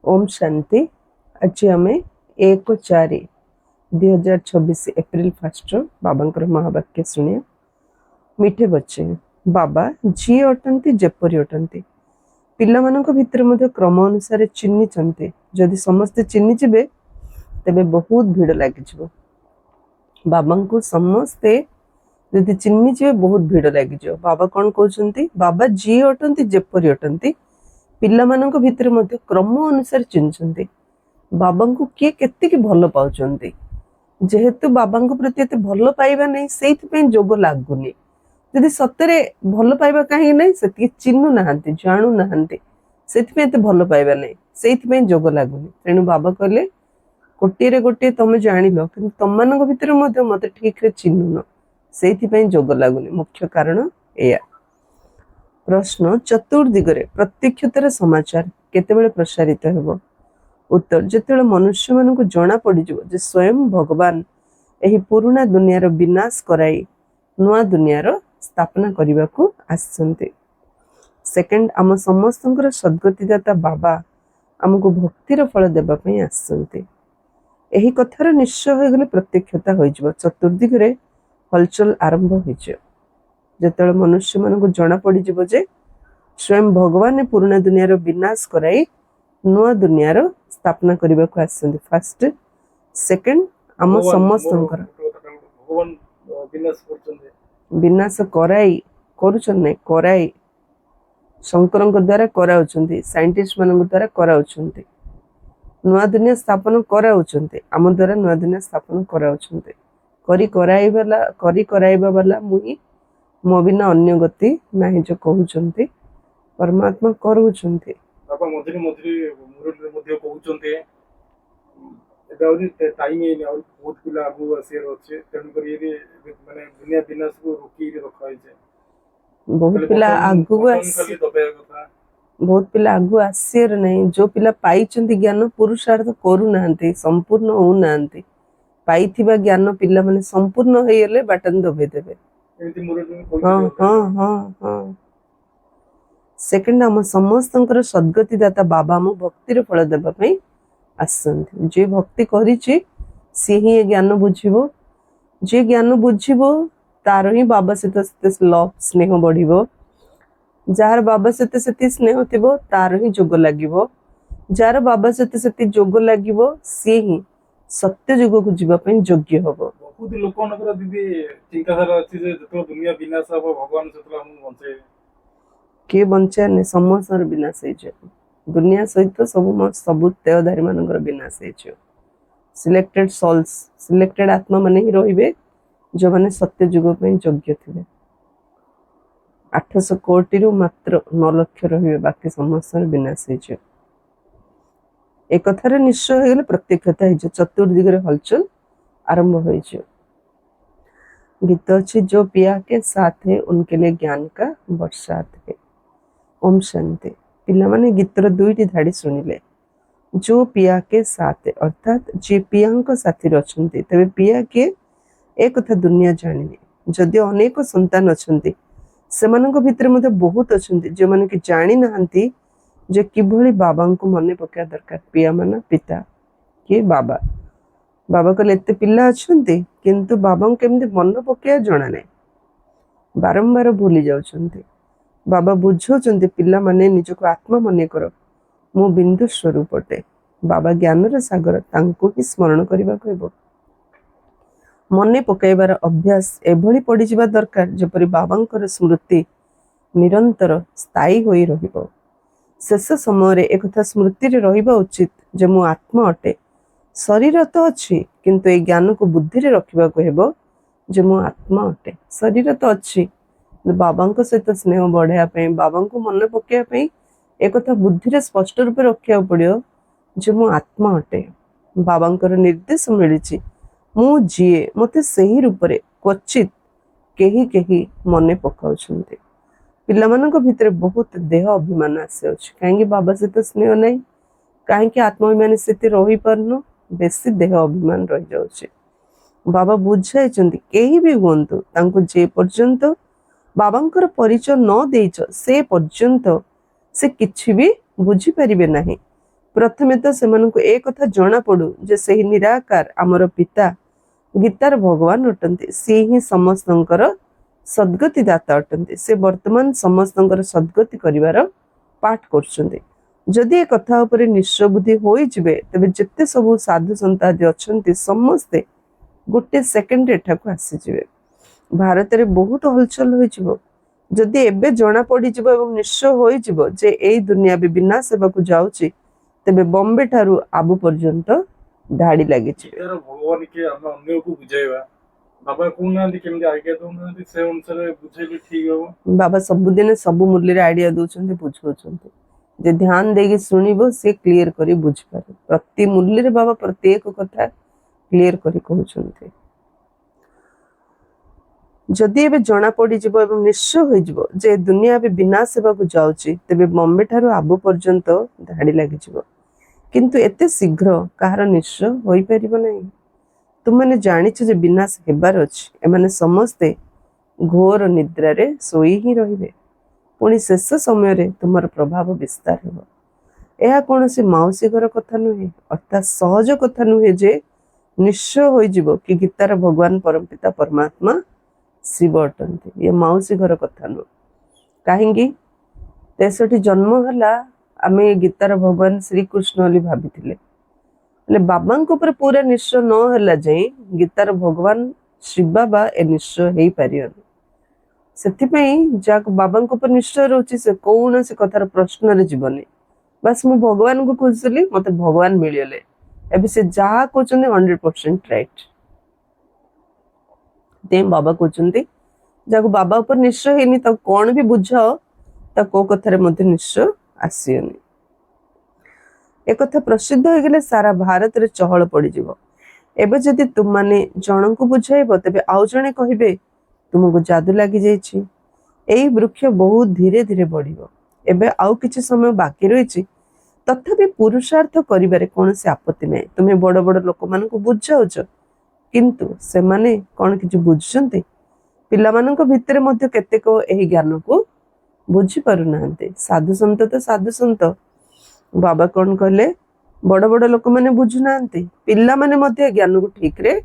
ओम शांति। आज आम 1/4/2026 एप्रिल 1 बाबा महावाक्य शुणिया। मिठे बच्चे बाबा जी अटंती जेपरी अटंती पिला भितर मध्य क्रम अनुसार चिन्हिंट। जदि समस्ते चिन्हिजिबे तेबे बहुत भीड़ लगी। बाबा को समस्ते जदि चिन्हिजिबे बहुत भीड़ लगी। बाबा कौन कहते? बाबा जी अटंती जेपरी अटंती पिला भितर मध्य क्रम अनुसार चिन्हिंट। बाबा को किए केतिकी भल पाउचंती। जेहेतु बाबा प्रति एते भल पाइबा नहीं से जोग लगुनि। जदि सतरे भल पाइबा कहीं नहीं से चिन्हु नाहांती जानू नाहांती से भल पाइबा नहीं से जोग लगुनि। तेणु बाबा कहले गोटे गोटे तुम जान लो कि तुम मान भर मत ठीक रे चिन्हुन से जोग लगुनि। मुख्य कारण या प्रश्न चतुर्दिगरे प्रत्यक्षतार समाचार केतेबेले प्रसारित हेबो? उत्तर जेतेबेले मनुष्य मान को जना पड़ जे स्वयं भगवान एही पुराना दुनियार विनाश कराई नुआ दुनियार स्थापना करने को आसछन्ते। सेकेंड आम समस्तंकर सद्गतिदाता बाबा आमको भक्तिर फल देबा पई आसछन्ते। एही कथार निश्चय हो गले प्रत्यक्षता हो जिवो। चतुर्दिगरे हलचल आरंभ हो जिवो। जेतेबेले मनुष्य मान को जना पड़ जिवो जे स्वयं भगवान पुराना दुनियार विनाश कराई नुआ दुनियार स्थापना करने को आसछन्ते। फर्स्ट सेकेंड आम समस्तंकर विनाश कराई करुछन्ने कराई शंकर द्वारा कराउछन्ते। साइंटिस्ट मान द्वारा कराउछन्ते। नुआ दुनिया स्थापन कराउछन्ते। आम द्वारा नुआ दुनिया स्थापन कराउछन्ते। करी कराइबा वाला मुई मो बिना अन्य गति नाही जो कहउछन्ते। परमात्मा करूछन्ते। बाबा मधुरी मधुरी मुरली मध्ये कहउछन्ते एबाउरी टाइम एने और बहुत पिला आगु आसिर होचे। तेनु करी ये माने दुनिया विनाश को रोकी रखा होइছে। बहुत पिला आगु आसिर नहीं। जो पिला पाइचंती ज्ञान पुरुषार्थ करू नाहंती संपूर्ण हो नाहंती। पाइथिबा ज्ञान पिला माने संपूर्ण हेयले बाटन दबे देबे। एमती मुरली हां हां हां हां। सेकेंड आम समस्तंकर सद्गतिदाता बाबा आम भक्तिर फल देबा पई आसछन्ती। जे भक्ति करिछि से ही ज्ञान बुझिबो। जे ज्ञान बुझिबो तार ही बाबा सहित लव स्नेह बढ़िबो। जार बाबा सहित स्नेह थिबो तार ही जोग लागिबो। जार बाबा सहित जोग लागिबो से ही सत्य जुग को जीवा पई योग्य हबो। बहुत लोकनकर दीदी चिंताधारा अछि जे जतो दुनिया विनाश हबो भगवान सेतला हम बंचे के बंचाने समस्त विनाश है। दुनिया सहित सब देहधारी मानकर विनाश है। सिलेक्टेड सोल्स सिलेक्टेड आत्मा माने ही रहिबे जो माने सत्य जुग पे योग्य थे। 800 कोटी रु मात्र 9 लाख रहिबे बाकी समस्त विनाश है। एक कथार निश्चय हो गले प्रत्यक्षता है। चतुर्दिगरे हलचल आरंभ हो। गीत अच्छे जो पिया के साथ है उनके लिए ज्ञान का बरसात है। ओम शांति। पिला माने गीतर दुईटी धाड़ी शुणिले जो पिया के साथ है अर्थात जे पिया साथी अच्छे तेरे पिया के एक कथा दुनिया जानी। जदि अनेक संतान अच्छा से भितर मध्य बहुत अच्छा जो मैंने कि जानी नाहंती जे किभली बाबा को मन पकड़ा दरकार। पिया माना पिता कि बाबा। बाबा कहले एते पिला अच्छे किंतु बाबा केमती मन पकड़ा जना ना बारंबार भूली जाउछन्ते। बाबा बुझौछन्ते पिला माने निजको आत्मा मन कर मु बिंदु स्वरूप अटे। बाबा ज्ञानर सागर तांको ही स्मरण करबा कहबो। मन पकाइबार अभ्यास एभली पड़ी जिबा दरकार जेपरि बाबांकर स्मृति निरंतर स्थायी होई रहिबो। शेष समय रे एकथा स्मृति रे रहिबा उचित जे मु आत्मा अटे। शरीर तो अच्छी किंतु ए ज्ञान को बुद्धि रे रखिबा कहबो जे मु आत्मा अटे। शरीर तो अच्छी बाबा सहित स्नेह बढ़ाई बाबा को मन पकड़ एक बुद्धि रे स्पष्ट रूप रखा पड़ो जे मु आत्मा अटे। बाबा निर्देश मिली मु जीए मते सही रूप रे क्वचित केही केही मन पकाउछन्ते। पिला मानक भितर बहुत देह अभिमान आसे कहीं बाबा सहित स्नेह नहीं कहीं आत्माभिमान स्थिति रही पारनु बेसी देह अभिमान रही जाउछे। बाबा बुझाई कहीं भी हुंतु तांको जे पर्यंत बाबांकर परिचय न देइछ से पर्यंत से किछि भी बुझी परिबे नाही। प्रथमे तो सेमानंकु ए कथा जणा पडु जे सेही निराकार आमर पिता गीतार भगवान अटंती से ही समस्तंकर सद्गति दाता अटंती से वर्तमान समस्तंकर सद्गति करिवार पाठ करछन्ती जदि ए कथा उपरे निश्चय बुद्धि होई जिवे तबे जेते सब साधु संत आदि अछंती समस्ते गोटे सेकेंड एठाकु आसी जिवे भारत रे बहुत हलचल होई जिवो जदि एबे जणा पड़ी जिवो एवं निश्चय होई जिवो जे एई दुनिया भी विनाश हेबाकु जाउची तेबे बॉम्बे ठारू आबु पर्यंत धाड़ी लागि जिवे यार भगवान के हम अन्य को बुझाइबा बाबा कहूना केମିତି आज्ञा दउना से अनुसार बुझाइले ठीक हो बाबा सबुदिने सब मूल्य रे आइडिया दउछन्ते बुझौछन्ते जे ध्यान देगी सुनिबो से क्लियर करी बुझ पारे प्रति मूल्य रे बाबा प्रत्येक कथा क्लियर करी कहउछन्ते जदि एबे जणा पड़ी जिवो एवं निश्चय होई जिवो जे दुनिया भी विनाश हेबाकु जाउची तेबे बॉम्बे ठारू आबु पर्यंत धाड़ी लागि जिवो किंतु एते शीघ्र कहार निश्चय होई परिबो नै तुमने जानिछ जे विनाश हेबार अछि एमाने समस्ते घोर निद्रा रे सोई ही रहिबे पुणी शेष समय रे तुमर प्रभाव विस्तार हेबो एहा कोनोसी माउसी घर कथा नुहे अर्थात सहज कथा नुहे जे निश्चय होई जिवो कि गीतार भगवान परमपिता परमात्मा शिव अटंती ये माउसी घर कथा नु काहेंगी 63 जन्म हला आमे गीतार भगवान श्री कृष्ण ओली भाबिथिले ले बाबांक ऊपर पूरा निश्चय न हला जाई गीतार भगवान शिव बाबा ए निश्चय हेई पारियन सेथिपई जाक बाबांक ऊपर निश्चय रहउची से कोनोसी कथार प्रश्न रे जीवनी बस मु भगवान को खोजली मते भगवान मिलियले एबे से जहा कोचंदे 100% राइट ते बाबा कोचंदी जाको बाबा ऊपर निश्चय हेनी त कोन भी बुझाओ त को कथारे मध्ये निश्चय आसीयनी एक कथा प्रसिद्ध हो गेले सारा भारत रे चहल पड़ी जिवो एबे जदि तुम माने जणन को बुझाइबो तबे आउ जणे कहिबे तुमको जादू लागि जाइछि एई वृक्ष बहुत धीरे धीरे बढ़िबो एबे आउ किछि समय बाकी रहिछि तथापि पुरुषार्थ करिबारे कोनसे आपत्ति नै तुमे बड़ बड़ लोक मान को बुझाउछ किंतु से माने कोन किछि बुझछन्ते पिला मानक भितरे मध्ये केतेक एही ज्ञान को बुझी पारु नांते साधु संत बाबा कोन कहले बड़ बड़ लोक माने बुझु नांते पिला माने मध्ये ज्ञान को ठीक रे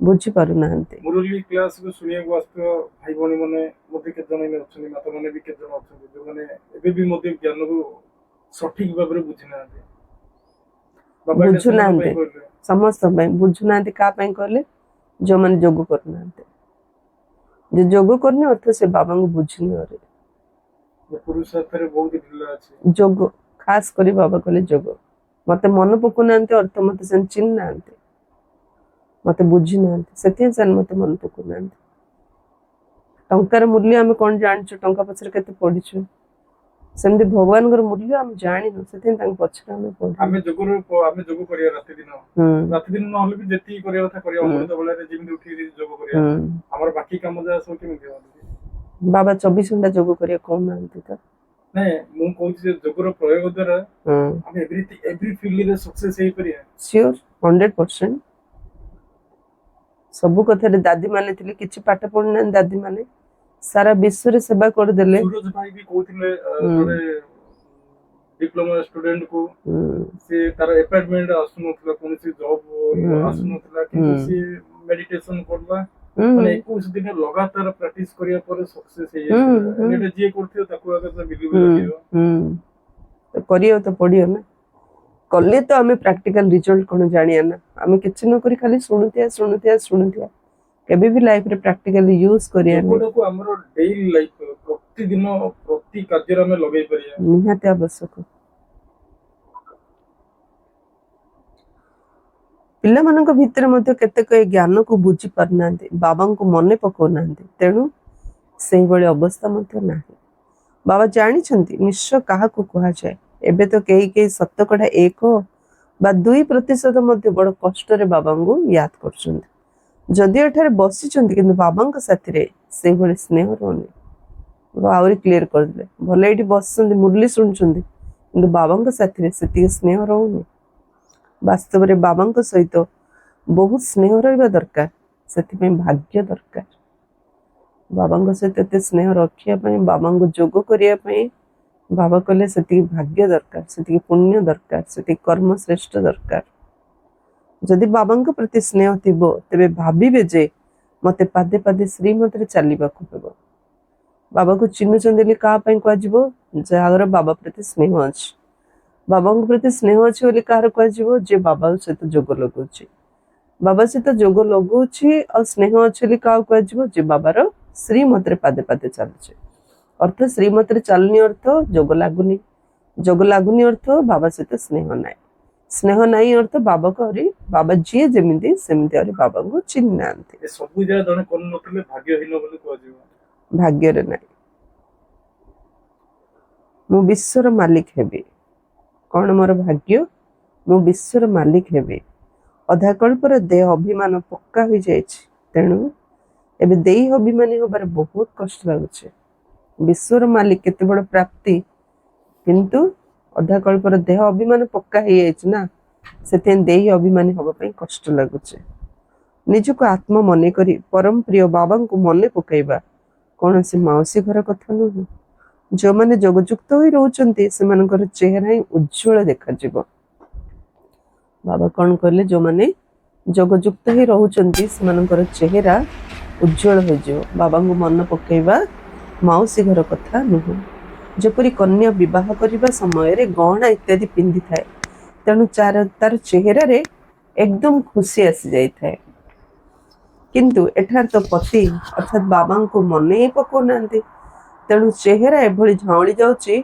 बुझी पारु नांते मुरली क्लास को सुनिया को आस्तो भाई बणी माने मध्ये के जने ने अछनी माता माने भी के जन अछनी जो माने एबे भी मध्ये ज्ञान को सठिक भाबरे बुझी नांते बाबा बुझु नांते समस्त बुझु नांते का पई कहले जो माने जोग करू नांते जे जोग करने अर्थ से बाबा को बुझनी अरे पुरुषार्थ रे बहुत ढिला अछि जोग खास करी बाबा कहले जोग मते मन पकु नांते अर्थ मते सेन चिन्ह नांते मते बुझी नांते सेते सेन मते मन पकु नांते टंकार मूल्य हम कोन जानछु टंका पछरे केते पडिछु सेमदि भगवान गर मूल्य हम जानि न सेते तांग पछरे हम पडि हमें जोग करिया राति दिन न होले भी जेती करिया था करिया अमृत बेला रे जिमि उठी जोग करिया हमर बाकी काम जा सब केमि बाबा 24 घंटा जोग करिया कोन नांते त नहीं मु कहू जे जोगर प्रयोग द्वारा हम एवरी फील्ड रे सक्सेस हेई परिया श्योर 100% सब कथा रे दादी माने थिले किछि पाठ पढना दादी माने सारा विश्व रे सेवा कर देले सूरज भाई भी कहथिले जोरे डिप्लोमा स्टूडेंट को से तार अपॉइंटमेंट आसु नथला कोनसी जॉब आसु नथला कि से मेडिटेशन करबा माने 21 दिन लगातार प्रैक्टिस करिया पर सक्सेस हे नेट जे करथियो ताको अगर बिलीव करियो तो करियो तो पडियो ना कले तो हमें प्रैक्टिकल रिजल्ट कोन जानिया ना हमें किछ न करी खाली सुनुतिया केबे भी लाइफ रे प्रैक्टिकली यूज करिया ना को हमरो डेली लाइफ प्रति दिन प्रति कार्य रे में लगै परिया निहाते आवश्यक पिला मानक भितर मध्ये केतेक ज्ञान को बुझी पारनांती बाबा को मने पकोनांती तेणु सेही बळे अवस्था मध्ये नाही बाबा जानी छंती निश्चय काहा को कहा जाय एबे तो केही सत्तकड़ा 1 बा 2% मध्ये बड़ कष्ट रे बाबा को याद करछंती जदि एठारे बसी छंती किंतु बाबा को साथी रे सेही बळे स्नेह रहनी बाबा आउरी क्लियर कर दिले भले एठी बसछंती मुरली सुनछंती किंतु बाबा को साथी रे सेती स्नेह रहनी वास्तव रे बाबा को सहित बहुत स्नेह रहिबा दरकार सेति पे भाग्य दरकार बाबा को सहित ते स्नेह रखिया पे बाबा को जोग करिया पे बाबा कहले से भाग्य दरकार, से पुण्य दरकार, से कर्म श्रेष्ठ दरकार। जदि बाबा प्रति स्नेह थिबो तेबे भाबिबे जे मते पादे पादे श्रीमत रे चलिबाकू हेबो। बाबा को चिन्हुचंदी क्या कह जार बाबा प्रति स्नेह अच्छी, बाबा प्रति स्नेह अच्छी बोली कह जे बाबा सहित जोग लगुच, बाबा सहित जोग लगुच और स्नेह अच्छी क्या कह बाबार श्रीमत रे पादे पादे चलुचे। अर्थ श्रीमत रे चलनी अर्थ जोग लगुनि, जोग लगुनि अर्थ बाबा सहित स्नेह नाई, स्नेह नाई अर्थ बाबा को बाबा जी जमी सेमती बाबा को चिन्ह ना भाग्य रे नाई। मु विश्वर मालिक हेबी, कौन मोर भाग्य, मु विश्वर मालिक हेबी। अधा कल्पर देह अभिमान पक्का हो जाए, तेणु एबे देह अभिमानी होबार बहुत कष्ट लगुचे। विश्वर मालिक केते बड़ प्राप्ति, किंतु अधा कल्पर देह अभिमान पक्का हो जाए ना, से देह अभिमानी होबा पई कष्ट लगुचे। निजको आत्मा मने करी परम प्रिय बाबा को मने पकाइबा कौन से माउसी घर कथा नुह। जो माने जोगजुक्त होई रहउचंती सेमानकर चेहरा ही उज्जवल देखा जिवो। बाबा कौन कहले, जो माने जोगजुक्त होई रहउचंती सेमानकर चेहरा उज्जवल हो जिवो। बाबा को मन पकाइबा माउसी घर कथा नुह। जपरी कन्या विवाह करबा समय रे गहना इत्यादि पिंधि थाए, तेणु तार चेहरा रे एकदम खुशी आसी जाई थाए। किंतु एठार तो पति अर्थात बाबा को मने पको नांती, तेणु चेहरा एभली झाउली जाउची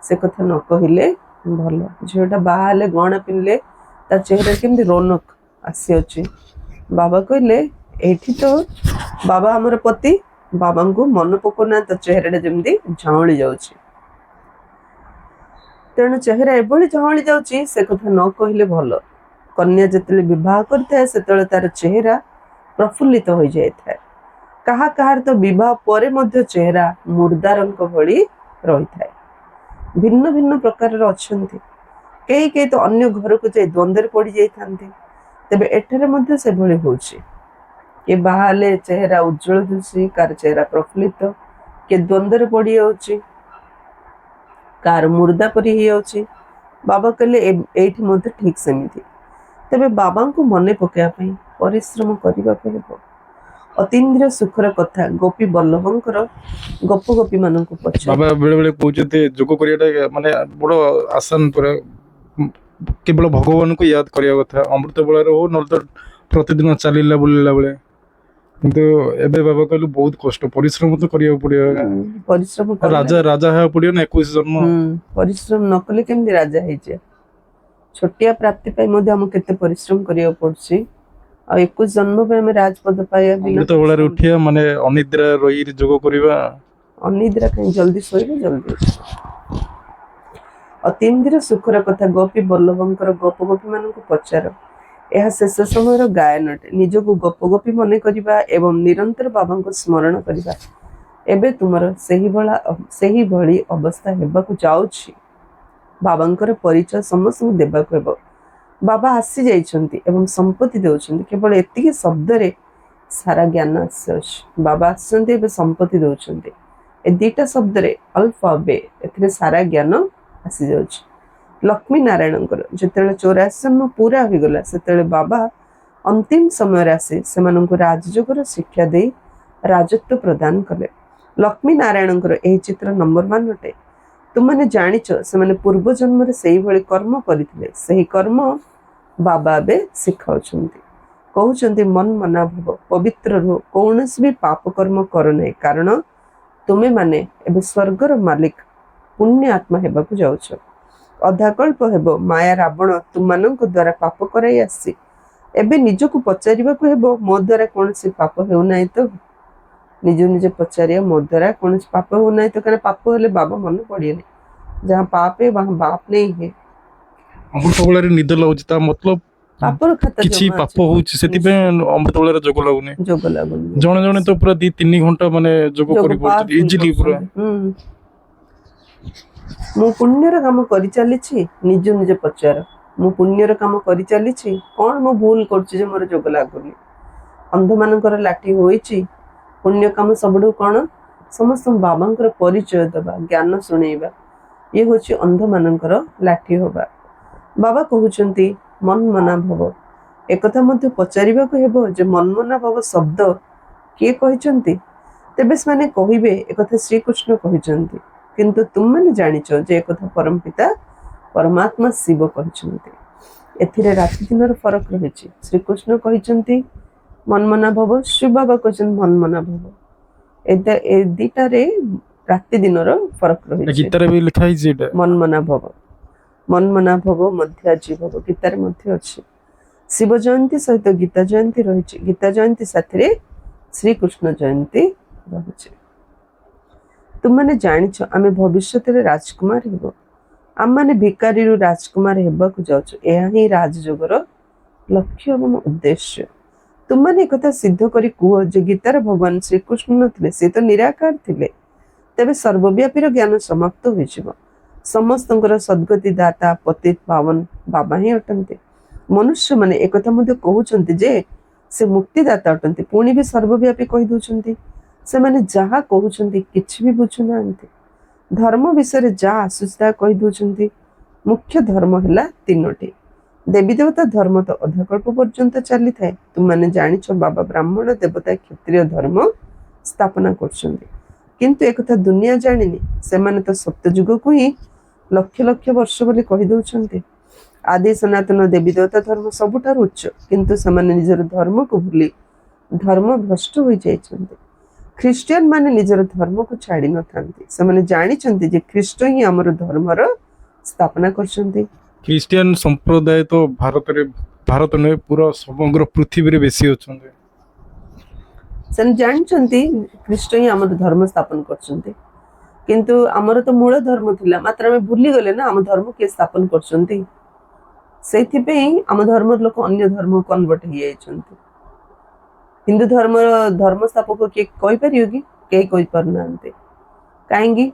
से कथा न कहिले भल। झीटा बाहले गहना पिंधले तार चेहरा केमती रौनक आसी अछि। बाबा कहले एठी तो बाबा हमर पति, बाबा को मन पको ना तो चेहरा जेमती झाउली जाउची, तेणु चेहरा एभली झाउली जाउची से कथा न कहिले भल। कन्या जेतले विवाह करथाय सेतले तार चेहरा प्रफुल्लित हो जाए। कहा कहार तो विवाह परे मध्य चेहरा मुर्दारंक भली रही थाए। भिन्न भिन्न प्रकार अच्छे, कई कई तो अन्य घर को जाए द्वंद्व पड़ जाते, तेबे एठारे मध्य से भली होछि। के बाहले चेहरा उज्जवल दिशि, कार चेहरा प्रफुल्लित, के द्वंद्व पड़ जाउछि, कार मुर्दा परी ही जाउछि। बाबा कहले एठी मध्य ठीक सेमिति। तेबे बाबा को मने पकेया पई परिश्रम करबा पे हेबो। अतीन्द्रिय सुखर कथा गोपी बल्लभंकर गप गोपी मानक पछ बाबा बेले बेले कहते जोग करियाटा माने बड़ आसान पूरा, केवल भगवान को याद करिया कथा। अमृत बेलार हो न तो प्रतिदिन चलिला बुलिला बेले, किंतु एबे बाबा कहलु बहुत कष्ट परिश्रम तो करिया पड़िया। परिश्रम राजा राजा है पड़िया ना 21 जन्म। परिश्रम न कले केमदी राजा हे जे। छोटिया प्राप्ति पाई मध्ये हम केते परिश्रम करिया पड़छि, आ 21 जन्म पे हम राजपद पाया बिना अमृत बेलार उठिया माने अनिद्रा रही जोग करिवा। अनिद्रा कहीं जल्दी सोइबे जल्दी। अतीन्द्रिय सुखर कथा गोपी बल्लभंकर गप गोपी मानक पचार। यह शेष समय गायन अटे। निजको गप गोपी मन करिबा एवं निरंतर बाबा को स्मरण करिबा। एबे तुमर सही भली अवस्था हेबाकु जाउछि। बाबांकर परिचय समस्त देबाकु हेबो। बाबा आसी जाइछन्ति एवं संपत्ति देउछन्ति, केवल एतिकी शब्द रे सारा ज्ञान आछछि। बाबा आछन्ति एबे संपत्ति देउछन्ति, ए दुईटा शब्द रे अल्फा बे एथिरे सारा ज्ञान आसी जाउछि। लक्ष्मी नारायणकर जेतेले 84 जन्म पूरा हो गला सेतेले बाबा अंतिम समय रे आसी सेमानंकु राजयोगर शिक्षा दे राजत्व प्रदान कले। लक्ष्मी नारायणकर एही चित्र नंबर 1 अटे। तुमने जानिछ से माने पूर्व जन्म रे सेही भली कर्म करिथिले, सेही कर्म बाबा बे सिखाउछन्ति। कहउछन्ति मन मना भव पवित्र रहो, कौनस भी पाप कर्म कर नै, कारण तुमे माने एबे स्वर्गर मालिक पुण्य आत्मा हेबाकु जाउछ। अधाकल्प हेबो माया रावण तुमମାନଙ୍କ द्वारा पाप कराई आसी, एबे निजको पचारिबाकु हेबो मो द्वारा कौनसी पाप हेउ नै तो। निज निजे पचारिया मो द्वारा कौनसी पाप हो नै तो, कारण पाप हेले बाबा मन पड़िए। जहाँ पाप है वहाँ बाप नहीं है। अमृत बेलार निद लागुछि ता मतलब पापर खाता किछि पाप होउछि, सेति पे अमृत बेलार जोग लागुने। जोग लागुने जणे जणे तो पूरा 2-3 घंटा माने जोग करि पड़छि इजीली पूरा। मु पुण्यर काम करि चलिछि, निज निजे पचार मु पुण्यर काम करि चलिछि, कोन मु भूल करछि जे मोर जोग लागुनी। अंध मानकर लाठी होइछि, पुण्य काम सबडु कोन समस्त बाबांकर परिचय दबा, ज्ञान सुनेइबा। ये होची अंध मानकर लाठी होबा। बाबा कहउचंती मन मना भव। एकथा मध्य पचारिबाकु हेबो जे मन मना भव शब्द किए कहिचंती। तेबे सेमाने कहिबे एकथा श्री कृष्ण कहिचंती, किंतु तुम माने जानिचो जे एकथा परम पिता परमात्मा शिव कहिचंती। एथिरे राति दिनर फरक रहिछि। श्री कृष्ण कहिचंती मन मना भव, शिव बाबा कहिचंती मन मना भव। ए दिटारे राति दिनर फरक रहिछि। गीतारे भी लिखा है जेटा मन मना भव, मन मना भव मध्याजी भव गीतारे मध्य अछि। शिव जयंती सहित गीता जयंती रहिछि। गीता जयंती साथिरे श्री कृष्ण जयंती रहिछि। तुम माने जानिछ आमे भविष्यत रे राजकुमार हेबो। आम माने भिकारी रु राजकुमार हेबाकु जाउछु। एहा ही राजयोगर लक्ष्य एवं उद्देश्य। तुम माने एकथा सिद्ध करी कुह जे गीतार भगवान श्री कृष्ण नथिले, से तो निराकार थिले। तेबे सर्वव्यापीर ज्ञान समाप्त होइजिबो। समस्तंकर सद्गति दाता पतित पावन बाबा ही अटंते। मनुष्य माने एकथा मध्य कहउचंती जे से मुक्तिदाता अटंती, पुणी भी सर्वव्यापी कहि दउचंती। से माने जहा कहउचंती किछि भी बुझु नांती। धर्म विषय जा आसुस्ता कहि दउचंती। मुख्य धर्म हला तीनोटी। देवी देवता धर्म तो अधकल्प पर्यंत चली थाए। तुम माने जानिछ बाबा ब्राह्मण देवता क्षत्रिय धर्म स्थापना करछंती, किंतु एकथा दुनिया जानिनी। से माने तो सत्ययुग को ही लक्ष लक्ष वर्ष बोली कहि दउचंती। आदि सनातन देवी देवता धर्म सबुठार उच्च, किंतु समाने निजर धर्म को भूली धर्म भ्रष्ट होई जाइछंती। ख्रिस्टियन माने निजर धर्म को छाड़ी न थांती। समाने जानिछंती जे ख्रिस्ट ही हमर धर्मर स्थापना करछंती। ख्रिस्टियन संप्रदाय तो भारत ने पूरा समग्र पृथ्वी रे बेसी अछंते। से जानिछंती ख्रिस्ट ही हमर धर्म स्थापन करछंती, किंतु हमर तो मूल धर्म थिला, मात्र हमें भूली गले ना हम धर्म के स्थापन करछंती। सेथि पे हम धर्म लोक अन्य धर्म कन्वर्ट हो जाइछंती। हिंदू धर्म स्थापक के कहि परियो कि के कहि परनांते। काहेंगी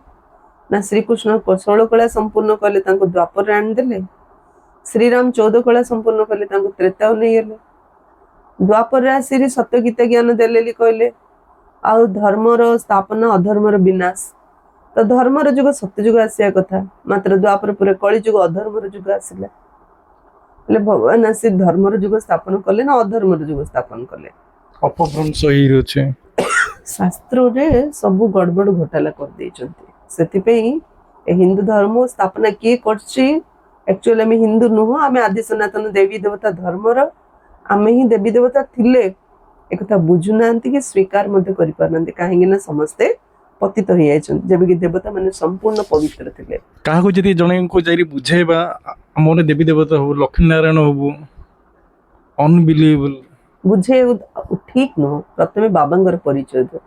ना श्री कृष्ण 16 कला संपूर्ण कले तांको द्वापर रे आन देले। श्री राम 14 कला संपूर्ण कले तांको त्रेता नै गेले। द्वापर रे आसी सत्य गीता ज्ञान देलेली कहले आ धर्मर स्थापना अधर्मर विनाश। तो धर्मर जुग सत्य जुग आसिया कथा, मात्र द्वापर पूरे कली जुग अधर्मर जुग आसिला। भगवान आसी धर्मर जुग स्थापन कले ना अधर्मर जुग स्थापन कले। अपभ्रंश ही रहछे। शास्त्र रे सब गड़बड़ घोटाला कर देइछंती। सेति पे ए हिंदू धर्म स्थापना किए करछि। एक्चुअली हम हिंदू नुह, आम आदि सनातन देवी देवता धर्मर आम ही देवी देवता थिले। एकथा बुझु नांती कि स्वीकार मध्य करि परनांती। काहेकि ना समस्ते पतित हो जाइछंती, जबकि कि देवता माने संपूर्ण पवित्र थिले। काहको जदि जणे को जाई बुझेबा हमर देवी देवता हो लक्ष्मी नारायण हो अनबिलीवेबल बुझे ठीक न। प्रथमे बाबांगर परिचय दो,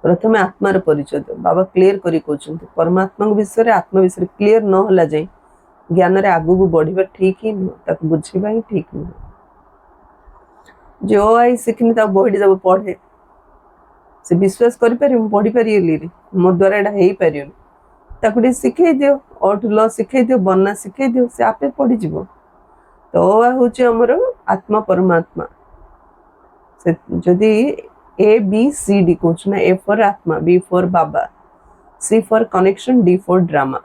प्रथमे आत्मार परिचय दो। बाबा क्लियर करी कहउचंती परमात्मा विषय आत्मा विषय क्लियर न होला जाय ज्ञान रे आगु को बढ़िबा ठीक ही न, ताक बुझिबा ही ठीक न। जो आई सिखनी ता बॉडी जब पढ़े से विश्वास करि पारि पढ़ी पारि मो द्वारा एडा हेई पारियो ताकुडी सिखै दियो। ऑट ल सिखै दियो, बन्ना सिखै दियो, से आपे पढ़ी जीवो। तो होची हमर आत्मा परमात्मा। से जदि ए बी सी डी कोच ना, ए फॉर आत्मा, बी फॉर बाबा, C for connection, D for drama.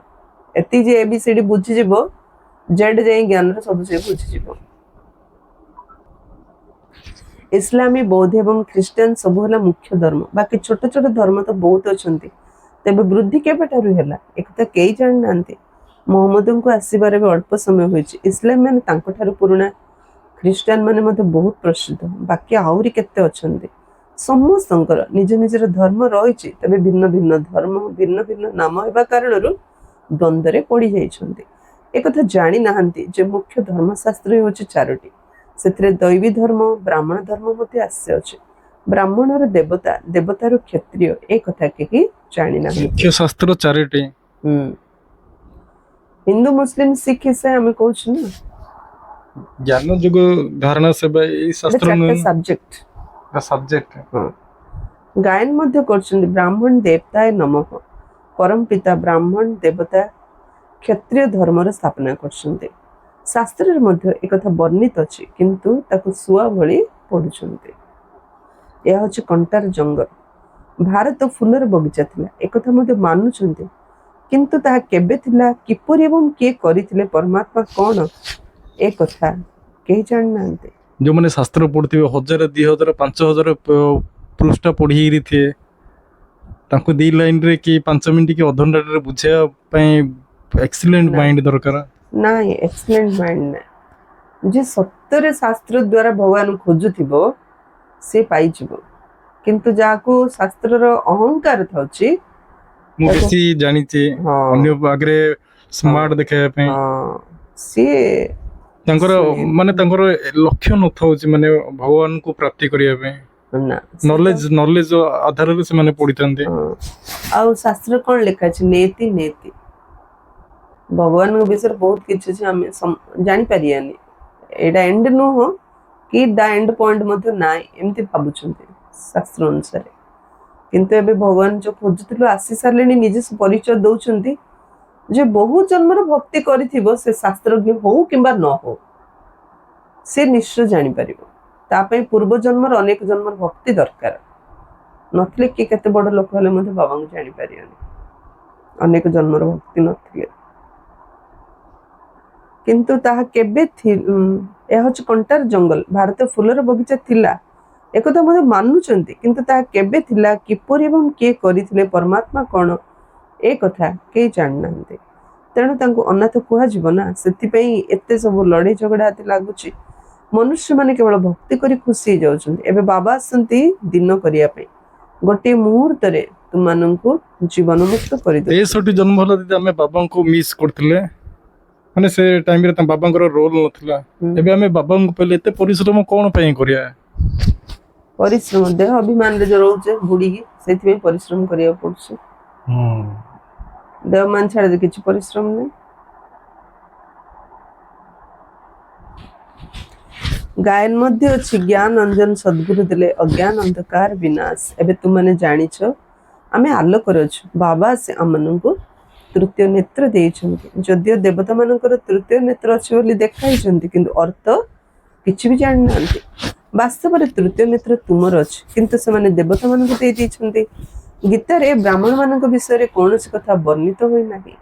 एति जे ए बी सी डी बुझी जीवो, जेड जाई ज्ञान रे सब से बुझी जीवो। इस्लामी, बौद्ध एवं ख्रिस्टियन सब हला मुख्य धर्म। बाकी छोट छोट धर्म तो बहुत अछंती। तेबे वृद्धि केबेठारु होला एकता केई जान नांती। मोहम्मद को आसीबार भी अल्प समय होइछि। इस्लाम माने तांको ठारु पुराना, ख्रिस्टियन माने मते बहुत प्रसिद्ध। बाकी आउरी केते अछंती। समस्तंकर निज निजर धर्म रहिछि, तबे भिन्न भिन्न धर्म भिन्न भिन्न नाम हेबा कारणरु द्वंद्वरे पड़ी जाइछंती। एकथा जानि नाहंती जे मुख्य धर्मशास्त्र होछि चारोटी। सेथिरे दैवी धर्म, ब्राह्मण धर्म मते आस्य अछि। ब्राह्मणर देवता, देवतार क्षत्रिय, एक कथा केही जानि नाहंती। मुख्य शास्त्र चारोटी। हिंदू, मुस्लिम, सिख से हमें कहउछ ना ज्ञान जुग धारणा सेवा ए शास्त्र में सब्जेक्ट। गायन मध्य करछंती ब्राह्मण देवताय नमः। परम पिता ब्राह्मण देवता क्षत्रिय धर्मर स्थापना करछंती। शास्त्र रे मध्य एकथा वर्णित अछि, किंतु ताकु सुआ भଳି पढुछंती। यह होछि कंटार जंगल। भारत फुलर बगीचा थिला, एकथा मध्य मानुछंती। किंतु ताहा केबे थिला किपरि एवं किए करिथिले परमात्मा कौन ए कथा केही जान नांते। जो मैंने शास्त्र पढ़ते 1000 2000 5000 पृष्ठा पढ़ी थे तांको दी लाइन रे कि 5 मिनिट कि अध घंटा रे बुझाया पई एक्सीलेंट ना। माइंड दरकार नाई एक्सीलेंट माइंड ना जे सत्तर शास्त्र द्वारा भगवान खोजुथिबो से पाइजिबो किंतु जाको शास्त्र रो अहंकार थाउची मु बेसी जानी छे हाँ अन्य आगरे स्मार्ट देखाया पई हाँ सी तांकर माने तांकर लक्ष्य न थाउची माने भगवान को प्राप्ति करिया पे ना नॉलेज आधार रे से माने पढिथांते आउ शास्त्र कोन लिखा अछि नेति नेति भगवान के विषय बहुत किछि छै हम जानि परियानी एडा एंड नो हो कि द एंड पॉइंट मते नाइ एमति भाबुछन्ते शास्त्र अनुसार किंतु एबे भगवान जो खोजुथिलो आसी सारलेनी निजे परिचय दउछन्ती जे बहु जन्मर भक्ति करिथिबो से शास्त्रज्ञ हो किंबा न हो से निश्चय जानि परिबो ता पई पूर्व जन्मर अनेक जन्मर भक्ति दरकार नथले कि केते बड़ लोक हले मते बाबा को जानि परियानी अनेक जन्मर भक्ति नथिले किंतु ताहा केबे ए हच कंटार जंगल भारत फुलर बगीचा थिला एकथा मते मानुचंती किंतु ताहा केबे थिला किपरि एवं के करिथिले परमात्मा कोन ए कथा के जाननांते तेणु तांको अनाथ कुहा जीव ना सेति पई एते सब लड़ाई झगड़ा आते लागुची मनुष्य माने केवल भक्ति करी खुशी जाउछंती एबे बाबा आसंती दिन करिया पे गोटे मुहूर्त रे तुमानंको जीवन मुक्त करि दे 63 जन्म होला दिदा हमें बाबा को मिस करथिले माने से टाइम रे त बाबा को रोल नथिला एबे हमें बाबा को पहले एते परिश्रम कोन पई करिया परिश्रम देह अभिमान रे जो रहउचे बुडी सेति पई परिश्रम करिया पड़छ देह मान छाड़ दे किछि परिश्रम नै गायन मध्य अछि ज्ञान अंजन सद्गुरु दिले अज्ञान अंधकार विनाश एबे तुम माने जानिछ आमे आलोक रछ बाबा से हमनकु तृतीय नेत्र देइछन्ति जदियो देवता मानकर तृतीय नेत्र अछि बोली देखाइछन्ति किंतु अर्थ किछि भी जानि नांति वास्तव रे तृतीय नेत्र तुमर अछि किंतु से माने देवता मानकु देइ दिछन्ति गीता रे ब्राह्मण मानक विषय रे कोनोसी कथा वर्णित होई नाही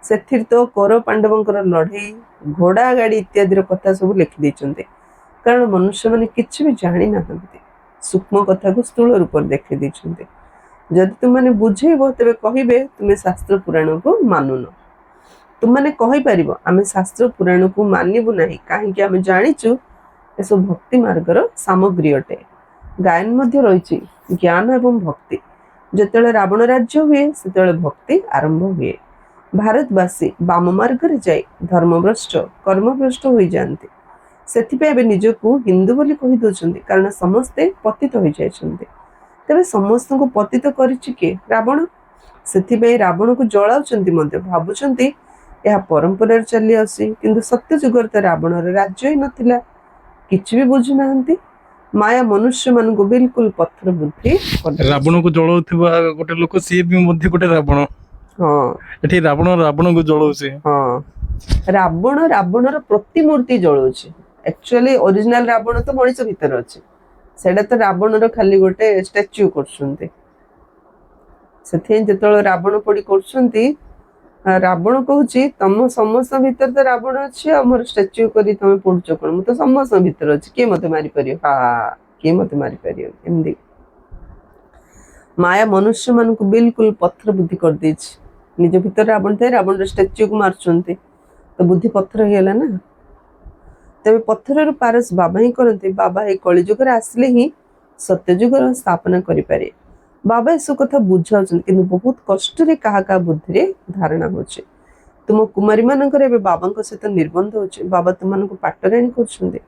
सेथिर तो कौरव पांडवंकर लड़ाई घोड़ा गाड़ी इत्यादि कथा सब लिखि दिछन्ति कारण मनुष्य माने किछि भी जानि नाहंति सूक्ष्म कथा को स्थूल रूप देखि दिछन्ति जदि तुम माने बुझेबो तबे कहिबे तुमे शास्त्र पुराण को मानुनो तुम माने कहि परिबो आमे शास्त्र पुराण को मानिबु नाही काहे कि आमे जानिचु एसो भक्ति मार्गर सामग्री अटे गायन मध्य रहिछि ज्ञान एवं भक्ति जेतेले रावण राज्य हुए सेतेले भक्ति आरंभ हुए भारतवासी वाम मार्ग रे जाय धर्मभ्रष्ट कर्मभ्रष्ट होई जानते सेथिपे एबे निजको हिंदू बोली कहि दोछन्ति कारण समस्ते पतित होई जायछन्ति तबे समस्त को पतित करिछि के रावण सेथिपे रावण को जळाउछन्ति मध्ये भाबुछन्ति यह परंपरा चली आसी किंतु सत्य जुगर त रावण रे राज्य ही नथिला किछि भी बुझु नाहंती माया मनुष्य मान को बिल्कुल पत्थर बुद्धि रावण को जळौथिबा गोटे लोक सी भी मध्ये गोटे रावण हां एठी रावण रावण को जळौसे हां रावण रावणर प्रतिमूर्ति जळौछि एक्चुअली ओरिजिनल रावण तो मଣିଷ भीतर अछि सेडा तो रावणर खाली गोटे स्टैच्यू करछन्ते सेथे जेतळ रावण पडी करछन्ती रावण कहूछि तम समस्त भीतर तो रावण अछि हमर स्टैच्यू करी तमे पडछ कोन म तो समस्त भीतर अछि के मते मारि परियो हा के मते मारि परियो एमदी माया मनुष्य मान को बिल्कुल पत्थर बुद्धि कर देछि निज भीतर रावण थे रावण स्टैच्यू को मारछन्ते तो बुद्धि पत्थर हेला ना तबे पत्थर पारस बाबा ही करते बाबा ए कलिजुग रे आसले ही सत्य जुगर स्थापना करि पारे बाबा एसो कथा बुझाउछन किंतु बहुत कष्ट रे काहा का बुद्धि रे धारणा होचे तुम कुमारी मानकर एबे बाबांक सहित निर्बंध होचे बाबा तुमनको पाटराणी करछन्ते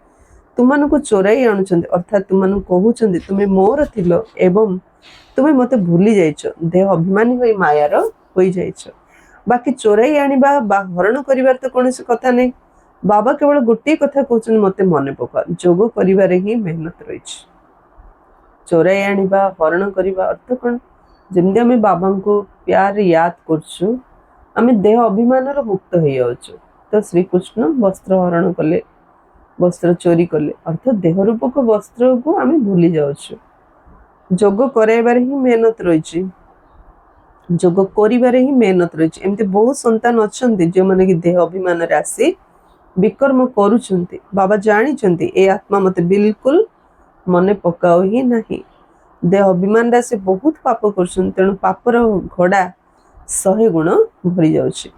तुमनको चोराई आणुछन्ते अर्थात तुमनको कहउछन्ते तुमे मोर थिलो एवं तुमे मते भूली जाइछो देह अभिमानी होई मायार होई जाइछो बाकी चोराई आनिबा बा हरण करिवार तो कोनोसी कथा नै बाबा केवल गोटे कथा कहउछन मते मने पका जोग करिवारे ही मेहनत रहिछि चोराई आनिबा हरण करिबा अर्थ कोन जेमदे हमें बाबा को प्यार याद करछु हमें देह अभिमान रो मुक्त होई जाउछु तो श्री कृष्ण वस्त्र हरण कले वस्त्र चोरी कले अर्थात देह रूपक वस्त्र को हमें भूली जाउछु जोग कराइबारे ही मेहनत रहिछि ଯୋଗ କରିବାରେ ହିଁ ମେହନତ ରହିଛି। ଏମିତି ବହୁତ ସନ୍ତାନ ଅଛନ୍ତି ଯେଉଁମାନେ କି ଦେହ ଅଭିମାନରେ ଆସି ବିକର୍ମ କରୁଛନ୍ତି। ବାବା ଜାଣିଛନ୍ତି ଏ ଆତ୍ମା ମତେ ବିଲକୁଲ ମନେ ପକାଉ ହିଁ ନାହିଁ। ଦେହ ଅଭିମାନରେ ଆସି ବହୁତ ପାପ କରୁଛନ୍ତି, ତେଣୁ ପାପର ଘୋଡ଼ା 100 ଗୁଣ ଭରି ଯାଉଛି।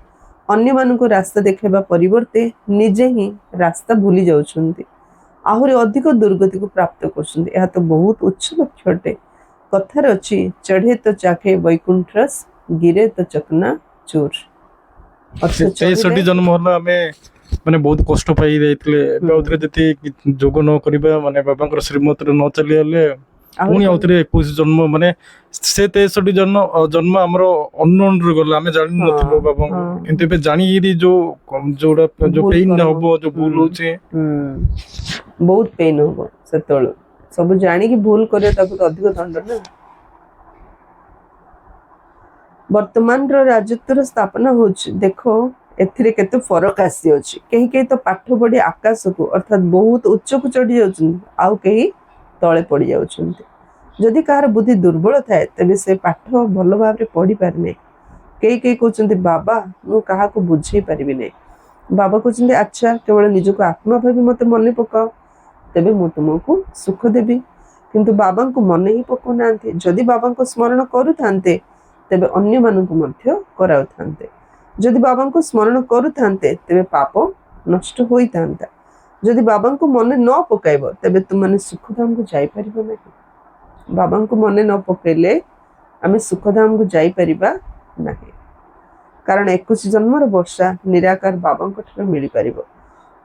ଅନ୍ୟମାନଙ୍କୁ ରାସ୍ତା ଦେଖାଇବା ପରିବର୍ତ୍ତେ ନିଜେ ହିଁ ରାସ୍ତା ଭୁଲି ଯାଉଛନ୍ତି, ଆହୁରି ଅଧିକ ଦୁର୍ଗତିକୁ ପ୍ରାପ୍ତ କରୁଛନ୍ତି। ଏହା ତ ବହୁତ ଉଚ୍ଚ ଲକ୍ଷ୍ୟ ଅଟେ। କଥାରେ ଅଛି, ଚଢ଼େ ତ ଚାଖେ ବୈକୁଣ୍ଠ ରସ, ଗିରେ ତ ଚକନା ଚୁର। ତେଷଠି ଜନ୍ମ ହେଲା ଆମେ ମାନେ ବହୁତ କଷ୍ଟ ପାଇ ଯାଇଥିଲେ। ଏବେ ଆଉଥରେ ଯଦି ଯୋଗ ନ କରିବା ମାନେ ବାବାଙ୍କର ଶ୍ରୀମତରେ ନ ଚାଲିଗଲେ ପୁଣି ଆଉଥରେ 21 ଜନ୍ମ, ମାନେ ସେ 63 ଜନ୍ମ ଆମର ଅନନୋନରେ ଗଲା, ଆମେ ଜାଣିନଥିଲୁ ବାବାଙ୍କୁ। କିନ୍ତୁ ଏବେ ଜାଣିକିରି ଯୋଉଟା ପେନ୍ ହବ, ଯୋଉ ଭୁଲ ହଉଛି, ବହୁତ ପେନ୍ ହବ। ସେତେବେଳେ ସବୁ ଜାଣିକି ଭୁଲ କରିବା ତାକୁ ତ ଅଧିକ ଦଣ୍ଡ ନା। ବର୍ତ୍ତମାନର ରାଜତ୍ୱର ସ୍ଥାପନା ହଉଛି, ଦେଖ ଏଥିରେ କେତେ ଫରକ ଆସିଯାଉଛି। କେହି କେହି ତ ପାଠ ପଢି ଆକାଶକୁ ଅର୍ଥାତ୍ ବହୁତ ଉଚ୍ଚକୁ ଚଢି ଯାଉଛନ୍ତି, ଆଉ କେହି ତଳେ ପଡି ଯାଉଛନ୍ତି। ଯଦି କାହାର ବୁଦ୍ଧି ଦୁର୍ବଳ ଥାଏ ତେବେ ସେ ପାଠ ଭଲ ଭାବରେ ପଢି ପାରିନାହିଁ। କେହି କେହି କହୁଛନ୍ତି, ବାବା ମୁଁ କାହାକୁ ବୁଝେଇ ପାରିବି ନାହିଁ। ବାବା କହୁଛନ୍ତି, ଆଚ୍ଛା କେବଳ ନିଜକୁ ଆତ୍ମା ଭାବି ମତେ ମନେ ପକାଅ, ତେବେ ମୁଁ ତୁମକୁ ସୁଖ ଦେବି। କିନ୍ତୁ ବାବାଙ୍କୁ ମନେ ହିଁ ପକାଉନାହାନ୍ତି। ଯଦି ବାବାଙ୍କୁ ସ୍ମରଣ କରୁଥାନ୍ତେ ତେବେ ଅନ୍ୟମାନଙ୍କୁ ମଧ୍ୟ କରାଉଥାନ୍ତେ। ଯଦି ବାବାଙ୍କୁ ସ୍ମରଣ କରୁଥାନ୍ତେ ତେବେ ପାପ ନଷ୍ଟ ହୋଇଥାନ୍ତା। ଯଦି ବାବାଙ୍କୁ ମନେ ନ ପକାଇବ ତେବେ ତୁମମାନେ ସୁଖଧାମକୁ ଯାଇପାରିବ ନାହିଁ। ବାବାଙ୍କୁ ମନେ ନ ପକାଇଲେ ଆମେ ସୁଖଧାମକୁ ଯାଇପାରିବା ନାହିଁ, କାରଣ 21 ଜନ୍ମର ବର୍ଷା ନିରାକାର ବାବାଙ୍କ ଠାରୁ ମିଳିପାରିବ।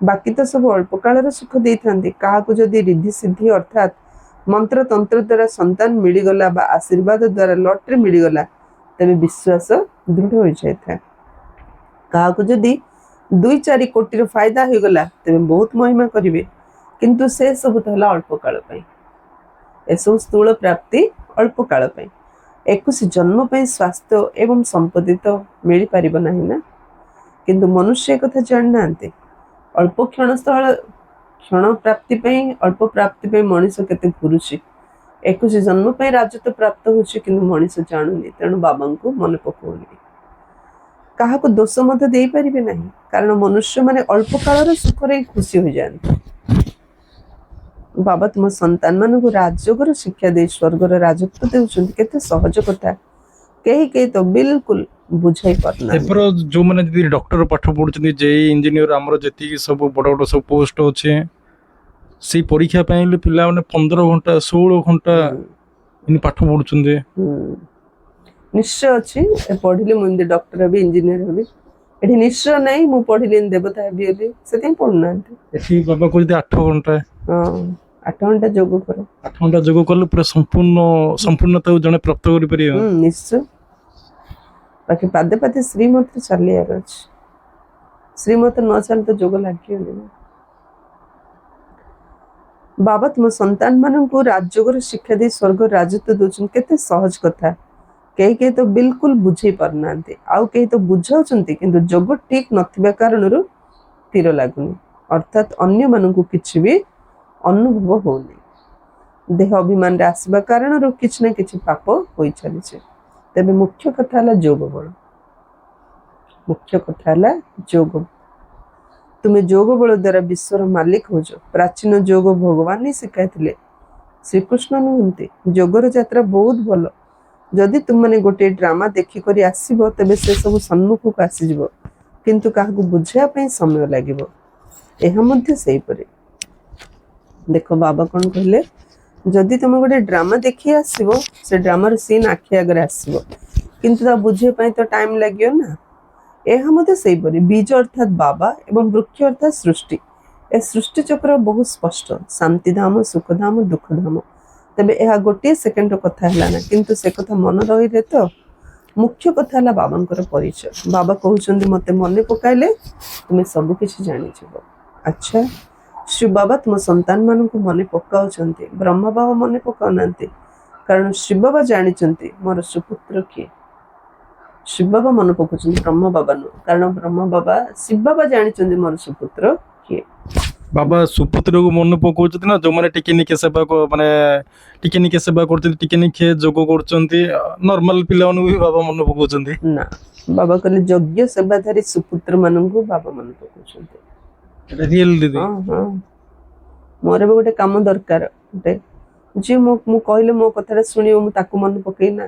ବାକି ତ ସବୁ ଅଳ୍ପ କାଳର ସୁଖ ଦେଇଥାନ୍ତି। କାହାକୁ ଯଦି ରିଦ୍ଧି ସିଦ୍ଧି ଅର୍ଥାତ୍ ମନ୍ତ୍ର ତନ୍ତ୍ର ଦ୍ୱାରା ସନ୍ତାନ ମିଳିଗଲା ବା ଆଶୀର୍ବାଦ ଦ୍ୱାରା ଲଟେରୀ ମିଳିଗଲା ତେବେ ବିଶ୍ୱାସ ଦୃଢ ହୋଇଯାଇଥାଏ। କାହାକୁ ଯଦି 2-4 କୋଟିର ଫାଇଦା ହୋଇଗଲା ତେବେ ବହୁତ ମହିମା କରିବେ, କିନ୍ତୁ ସେ ସବୁ ତ ହେଲା ଅଳ୍ପ କାଳ ପାଇଁ। ଏସବୁ ସ୍ଥୂଳ ପ୍ରାପ୍ତି ଅଳ୍ପ କାଳ ପାଇଁ। 21 ଜନ୍ମ ପାଇଁ ସ୍ୱାସ୍ଥ୍ୟ ଏବଂ ସମ୍ପତ୍ତି ତ ମିଳିପାରିବ ନାହିଁ ନା। କିନ୍ତୁ ମନୁଷ୍ୟ କଥା ଜାଣିନାହାନ୍ତି। ଅଳ୍ପ କ୍ଷଣ ପ୍ରାପ୍ତି ପାଇଁ, ଅଳ୍ପ ପ୍ରାପ୍ତି ପାଇଁ ମଣିଷ କେତେ ଘୁରୁଛି। 21 ଜନ୍ମ ପାଇଁ ରାଜତ୍ୱ ପ୍ରାପ୍ତ ହେଉଛି, କିନ୍ତୁ ମଣିଷ ଜାଣୁନି, ତେଣୁ ବାବାଙ୍କୁ ମନେ ପକାଉନି। କାହାକୁ ଦୋଷ ମଧ୍ୟ ଦେଇପାରିବେ ନାହିଁ, କାରଣ ମନୁଷ୍ୟମାନେ ଅଳ୍ପ କାଳର ସୁଖରେ ଖୁସି ହୋଇଯାଆନ୍ତି। ବାବା ତୁମ ସନ୍ତାନ ମାନଙ୍କୁ ରାଜଯୋଗର ଶିକ୍ଷା ଦେଇ ସ୍ୱର୍ଗର ରାଜତ୍ୱ ଦେଉଛନ୍ତି। କେତେ ସହଜ କଥା, କେହି କେହି ତ ବିଲକୁଲ ବୁଝାଇ ପାରୁନାହାନ୍ତି। ଏପର ଯୋଉମାନେ ଯଦି ଡକ୍ଟର ପାଠ ପଢୁଛନ୍ତି, ଜେଇ ଇଞ୍ଜିନିୟର, ଆମର ଯେତିକି ସବୁ ବଡ ବଡ ସବୁ ପୋଷ୍ଟ ଅଛି, ସେଇ ପରୀକ୍ଷା ପାଇଁ ହେଲେ ପିଲାମାନେ 15 ଘଣ୍ଟା 16 ଘଣ୍ଟା ପାଠ ପଢୁଛନ୍ତି। ନିଶ୍ଚୟ ଅଛି, ପଢିଲେ ମୁଁ ଏମିତି ଡକ୍ଟର ହେବି, ଇଞ୍ଜିନିୟର ହେବି। ଏଠି ନିଶ୍ଚୟ ନାହିଁ ମୁଁ ପଢିଲି ଦେବତା ହେବି ବୋଲି, ସେଥିପାଇଁ ପଢୁନାହାନ୍ତି। ଏଠି ବାବା କହୁଛନ୍ତି 8 ଘଣ୍ଟା। 8 ଘଣ୍ଟା ଯୋଗ କର। 8 ଘଣ୍ଟା ଯୋଗ କଲେ ପୁରା ସମ୍ପୂର୍ଣ୍ଣତାକୁ ଜଣେ ପ୍ରାପ୍ତ କରିପାରିବ। ନିଶ୍ଚୟ। ବାକି ପାଦେ ପାଦେ ଶ୍ରୀମତରେ ଚାଲିବାର ଅଛି। ଶ୍ରୀମତ ନ ଚାଲେ ତ ଯୋଗ ଲାଗିବନି ନା। ବାବା ତୁମ ସନ୍ତାନ ମାନଙ୍କୁ ରାଜଯୋଗର ଶିକ୍ଷା ଦେଇ ସ୍ୱର୍ଗ ରାଜତ୍ୱ ଦଉଛନ୍ତି। କେତେ ସହଜ କଥା। କେହି କେହି ତ ବିଲକୁଲ ବୁଝେଇ ପାରୁନାହାନ୍ତି, ଆଉ କେହି ତ ବୁଝାଉଛନ୍ତି କିନ୍ତୁ ଯୋଗ ଠିକ ନଥିବା କାରଣରୁ ତୀର ଲାଗୁନି, ଅର୍ଥାତ୍ ଅନ୍ୟମାନଙ୍କୁ କିଛି ବି ଅନୁଭବ ହଉନି। ଦେହ ଅଭିମାନରେ ଆସିବା କାରଣରୁ କିଛି ନା କିଛି ପାପ ହୋଇ ଚାଲିଛି। ତେବେ ମୁଖ୍ୟ କଥା ହେଲା ଯୋଗ ବଳ। ମୁଖ୍ୟ କଥା ହେଲା ଯୋଗ। ତୁମେ ଯୋଗ ବଳ ଦ୍ୱାରା ବିଶ୍ୱର ମାଲିକ ହଉଛ। ପ୍ରାଚୀନ ଯୋଗ ଭଗବାନ ହିଁ ଶିଖାଇଥିଲେ, ଶ୍ରୀକୃଷ୍ଣ ନୁହନ୍ତି। ଯୋଗର ଯାତ୍ରା ବହୁତ ଭଲ। ଯଦି ତୁମମାନେ ଗୋଟିଏ ଡ୍ରାମା ଦେଖିକରି ଆସିବ ତେବେ ସେ ସବୁ ସମ୍ମୁଖକୁ ଆସିଯିବ, କିନ୍ତୁ କାହାକୁ ବୁଝାଇବା ପାଇଁ ସମୟ ଲାଗିବ। ଏହା ମଧ୍ୟ ସେହିପରି। ଦେଖ ବାବା କ'ଣ କହିଲେ, ଯଦି ତୁମେ ଗୋଟେ ଡ୍ରାମା ଦେଖି ଆସିବ, ସେ ଡ୍ରାମାର ସିନ୍ ଆଖି ଆଗରେ ଆସିବ, କିନ୍ତୁ ତା ବୁଝିବା ପାଇଁ ତ ଟାଇମ୍ ଲାଗିବ ନା। ଏହା ମଧ୍ୟ ସେହିପରି। ବୀଜ ଅର୍ଥାତ୍ ବାବା ଏବଂ ବୃକ୍ଷ ଅର୍ଥାତ୍ ସୃଷ୍ଟି। ଏ ସୃଷ୍ଟି ଚକ୍ର ବହୁତ ସ୍ପଷ୍ଟ, ଶାନ୍ତିଧାମ, ସୁଖଧାମ, ଦୁଃଖଧାମ। ତେବେ ଏହା ଗୋଟିଏ ସେକେଣ୍ଡର କଥା ହେଲା ନା, କିନ୍ତୁ ସେ କଥା ମନେ ରହିଲେ ତ। ମୁଖ୍ୟ କଥା ହେଲା ବାବାଙ୍କର ପରିଚୟ। ବାବା କହୁଛନ୍ତି, ମତେ ମନେ ପକାଇଲେ ତୁମେ ସବୁ କିଛି ଜାଣିଯିବ। ଆଚ୍ଛା, ଶ୍ରୀ ବାବା ତୁମ ସନ୍ତାନ ମାନଙ୍କୁ ମନେ ପକାଉଛନ୍ତି, ବ୍ରହ୍ମା ବାବା ମନେ ପକାଉନାହାନ୍ତି, କାରଣ ଶ୍ରୀ ବାବା ଜାଣିଛନ୍ତି ମୋର ସୁପୁତ୍ର କିଏ। ଶିବ ବାବା ମନେ ପକାଉଛନ୍ତି, ବ୍ରହ୍ମ ବାବା ନୁହଁ, କାରଣ ବ୍ରହ୍ମ ବାବା ଶିବ ବାବା ଜାଣିଛନ୍ତି ମୋର ସୁପୁତ୍ର କିଏ। ବାବା ସୁପୁତ୍ରକୁ ମନେ ପକଉଛନ୍ତି ନା ଯୋଉମାନେ ଟିକେ ନିକେ ସେବା ମାନେ ଟିକେ ନିକେ ସେବା କରୁଛନ୍ତି, ଟିକେ ନିକେ ଯୋଗ କରୁଛନ୍ତି, ନର୍ମାଲ ପିଲାମାନଙ୍କୁ ବି ବାବା ମନେ ପକଉଛନ୍ତି? ନା, ବାବା କହିଲେ ଯଜ୍ଞ ସେବାଧାରୀ ସୁପୁତ୍ର ମାନଙ୍କୁ ବାବା ମନେ ପକଉଛନ୍ତି। ଏଟା ରିଏଲ ଦିଦି? ହଁ ହଁ, ମୋର ବି ଗୋଟେ କାମ ଦରକାର, ଗୋଟେ ଯିଏ ମୁଁ କହିଲେ ମୋ କଥାଟା ଶୁଣିବ, ମୁଁ ତାକୁ ମନେ ପକେଇ ନା।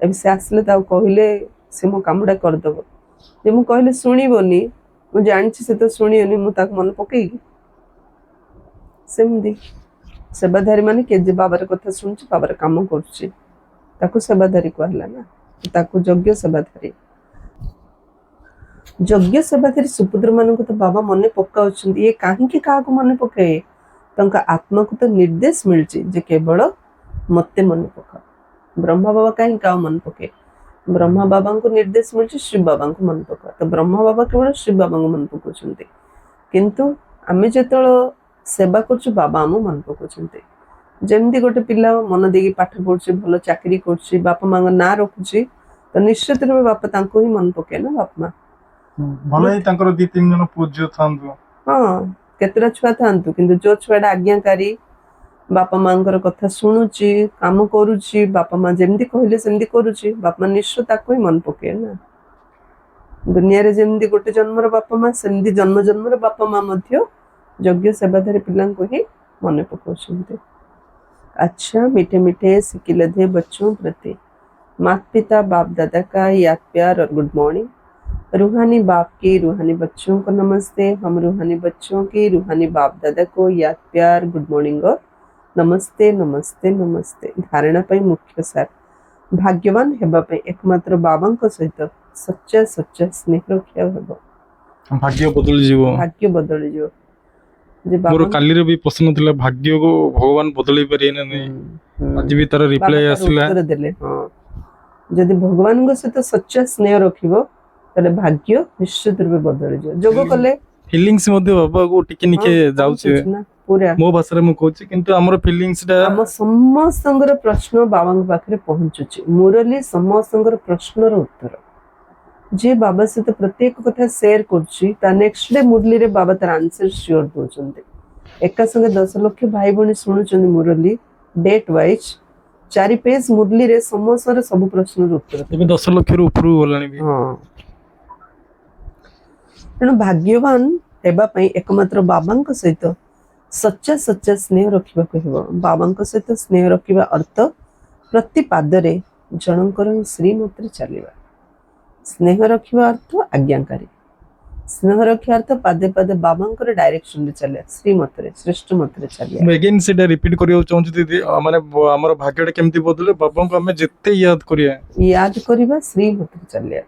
ଏବେ ସେ ଆସିଲେ ତାକୁ କହିଲେ ସେ ମୋ କାମଟା କରିଦବ। ଯେ ମୁଁ କହିଲେ ଶୁଣିବନି, ମୁଁ ଜାଣିଛି ସେ ତ ଶୁଣିବନି, ମୁଁ ତାକୁ ମନେ ପକେଇକି। ସେମିତି ସେବାଧାରୀ ମାନେ କିଏ ଯେ ବାବାର କଥା ଶୁଣୁଛି, ବାବାର କାମ କରୁଛି, ତାକୁ ସେବାଧାରୀ କୁହାହେଲା ନା, ତାକୁ ଯଜ୍ଞ ସେବାଧାରୀ। ଯଜ୍ଞ ସେବାଧାରୀ ସୁପୁତ୍ର ମାନଙ୍କୁ ତ ବାବା ମନେ ପକାଉଛନ୍ତି। ଇଏ କାହିଁକି କାହାକୁ ମନେ ପକାଏ? ତାଙ୍କ ଆତ୍ମାକୁ ତ ନିର୍ଦ୍ଦେଶ ମିଳିଛି ଯେ କେବଳ ମତେ ମନେ ପକାଅ। ବ୍ରହ୍ମା ବାବା କାହିଁକି କାହାକୁ ମନେ ପକାଏ? ବ୍ରହ୍ମା ବାବାଙ୍କୁ ନିର୍ଦ୍ଦେଶ ମିଳିଛି ଶିବ ବାବାଙ୍କୁ ମନେ ପକାଅ। ତ ବ୍ରହ୍ମା ବାବା କେବଳ ଶିବ ବାବାଙ୍କୁ ମନେ ପକାଉଛନ୍ତି, କିନ୍ତୁ ଆମେ ଯେତେବେଳେ ସେବା କରୁଛୁ ବାବା ଆମକୁ ମନେ ପକାଉଛନ୍ତି। ଯେମିତି ଗୋଟେ ପିଲା ମନ ଦେଇକି ପାଠ ପଢୁଛି, ଭଲ ଚାକିରି କରୁଛି, ବାପା ମାଙ୍କ ନାଁ ରଖୁଛି, ତ ନିଶ୍ଚିତ ରୂପେ ବାପା ତାଙ୍କୁ ହିଁ ମନେ ପକାଏ ନା। ବାପା ମା ଭଲ ହିଁ ତାଙ୍କର 2-3 ଜଣ ପୁଅ ଝିଅ ଥାନ୍ତୁ, ହଁ କେତେଟା ଛୁଆ ଥାନ୍ତୁ, କିନ୍ତୁ ଯୋଉ ଛୁଆଟା ଆଜ୍ଞାକାରୀ, ବାପା ମାଙ୍କର କଥା ଶୁଣୁଛି, କାମ କରୁଛି, ବାପା ମା ଯେମିତି କହିଲେ ସେମିତି କରୁଛି, ବାପା ମା ନିଶ୍ଚୟ ତାକୁ ହିଁ ମନେ ପକାଏ ନା। ଦୁନିଆରେ ଯେମିତି ଗୋଟେ ଜନ୍ମର ବାପା ମା, ସେମିତି ଜନ୍ମ ଜନ୍ମର ବାପା ମା ମଧ୍ୟ ଯଜ୍ଞ ସେବାଧାରୀ ପିଲାଙ୍କୁ ହିଁ ମନେ ପକାଉଛନ୍ତି। अच्छा मीठे मीठे सिकिलधे बच्चों प्रति माता पिता बाप दादा का याद प्यार और गुड मॉर्निंग। रूहानी बाप की रूहानी बच्चों को नमस्ते। हम रूहानी बच्चों की रूहानी बाप दादा को याद प्यार गुड मॉर्निंग और नमस्ते नमस्ते नमस्ते। धारणा पाई मुख्य सार भाग्यवान हेबा पाई एकमात्र बाबांक सहित सच्चा सच्चा स्नेह रखिया हेबो, ଭାଗ୍ୟ ବଦଳି ଯିବ। भाग्य बदली जो जे ମୋର बाबा କାଲିର ବି ପ୍ରଶ୍ନ ଥିଲା, ଭାଗ୍ୟକୁ ଭଗବାନ ବଦଳେଇ ପାରିବେ ନା ନାହିଁ? ଆଜି ବି ତାର ବାବା ରିପ୍ଲାଏ ତାର ଆସିଲା। ଉତ୍ତର ଦେଲେ, ହଁ ଯଦି ଭଗବାନଙ୍କ ସହିତ ସଚ୍ଚା ସ୍ନେହ ରଖିବ ତାହେଲେ ଭାଗ୍ୟ ନିଶ୍ଚିତ ରୂପେ ବଦଳିଯିବ। ଯୋଗ କଲେ ଫିଲିଂସ ମଧ୍ୟ ବାବାକୁ ଟିକେ ନିକେ ଯାଉଛି, ପହଞ୍ଚୁଛି ନା ପୁରା। ମୋ ଭାଷାରେ ମୁଁ କହୁଛି, କିନ୍ତୁ ଆମର ଫିଲିଂସ ଟା ଆମ ସମସ୍ତଙ୍କର ପ୍ରଶ୍ନ ବାବାଙ୍କ ପାଖରେ ପହଞ୍ଚୁଛି। ମୁରଲି ସମସ୍ତଙ୍କର ପ୍ରଶ୍ନର ଉତ୍ତର। ଯିଏ ବାବା ସହିତ ପ୍ରତ୍ୟେକ କଥା ସେୟାର କରୁଛି, ତା ନେକ୍ସଟ ଡେ ମୁରଲିରେ ବାବା ତାର ଆନ୍ସର ସିଓର ଦଉଛନ୍ତି। ଏକା ସାଙ୍ଗେ 10 ଲକ୍ଷ ଭାଇ ଭଉଣୀ ଶୁଣୁଛନ୍ତି ମୁରଲି, ଡେଟ୍ ୱାଇଜ 4 ପେଜ ମୁରଲିରେ ସମସ୍ତଙ୍କର ସବୁ ପ୍ରଶ୍ନର ଉତ୍ତର। ଏବେ 10 ଲକ୍ଷରୁ ଉପରକୁ ଗଲାଣି ବି। ହଁ, ତେଣୁ ଭାଗ୍ୟବାନ ହେବା ପାଇଁ एकमात्र ବାବାଙ୍କ ସହିତ ସଚ୍ଚା ସଚ୍ଚା ସ୍ନେହ ରଖିବାକୁ ହେବ। ବାବାଙ୍କ ସହିତ ସ୍ନେହ ରଖିବା ଅର୍ଥ ପ୍ରତି ପାଦରେ ଜଣଙ୍କର ଶ୍ରୀମତରେ ଚାଲିବା। ସ୍ନେହ ରଖିବା ଅର୍ଥ ଆଜ୍ଞାକାରୀ, ସ୍ନେହ ରଖିବା ଅର୍ଥ ପାଦେ ପାଦେ ବାବାଙ୍କର ଡାଇରେକ୍ସନରେ ଚାଲିବା, ଶ୍ରୀମତରେ ଶ୍ରେଷ୍ଠ ମତରେ ଚାଲିବା। ମୁଁ ଏଗେନ୍ ସେଟା ରିପିଟ୍ କରିବାକୁ ଚାହୁଁଛି ଦିଦି, ମାନେ ଆମର ଭାଗ୍ୟଟା କେମିତି ବଦଳେ? ବାବାଙ୍କୁ ଆମେ ଯେତେ ୟାଦ କରିବା, ୟାଦ କରିବା, ଶ୍ରୀମତରେ ଚାଲିବା।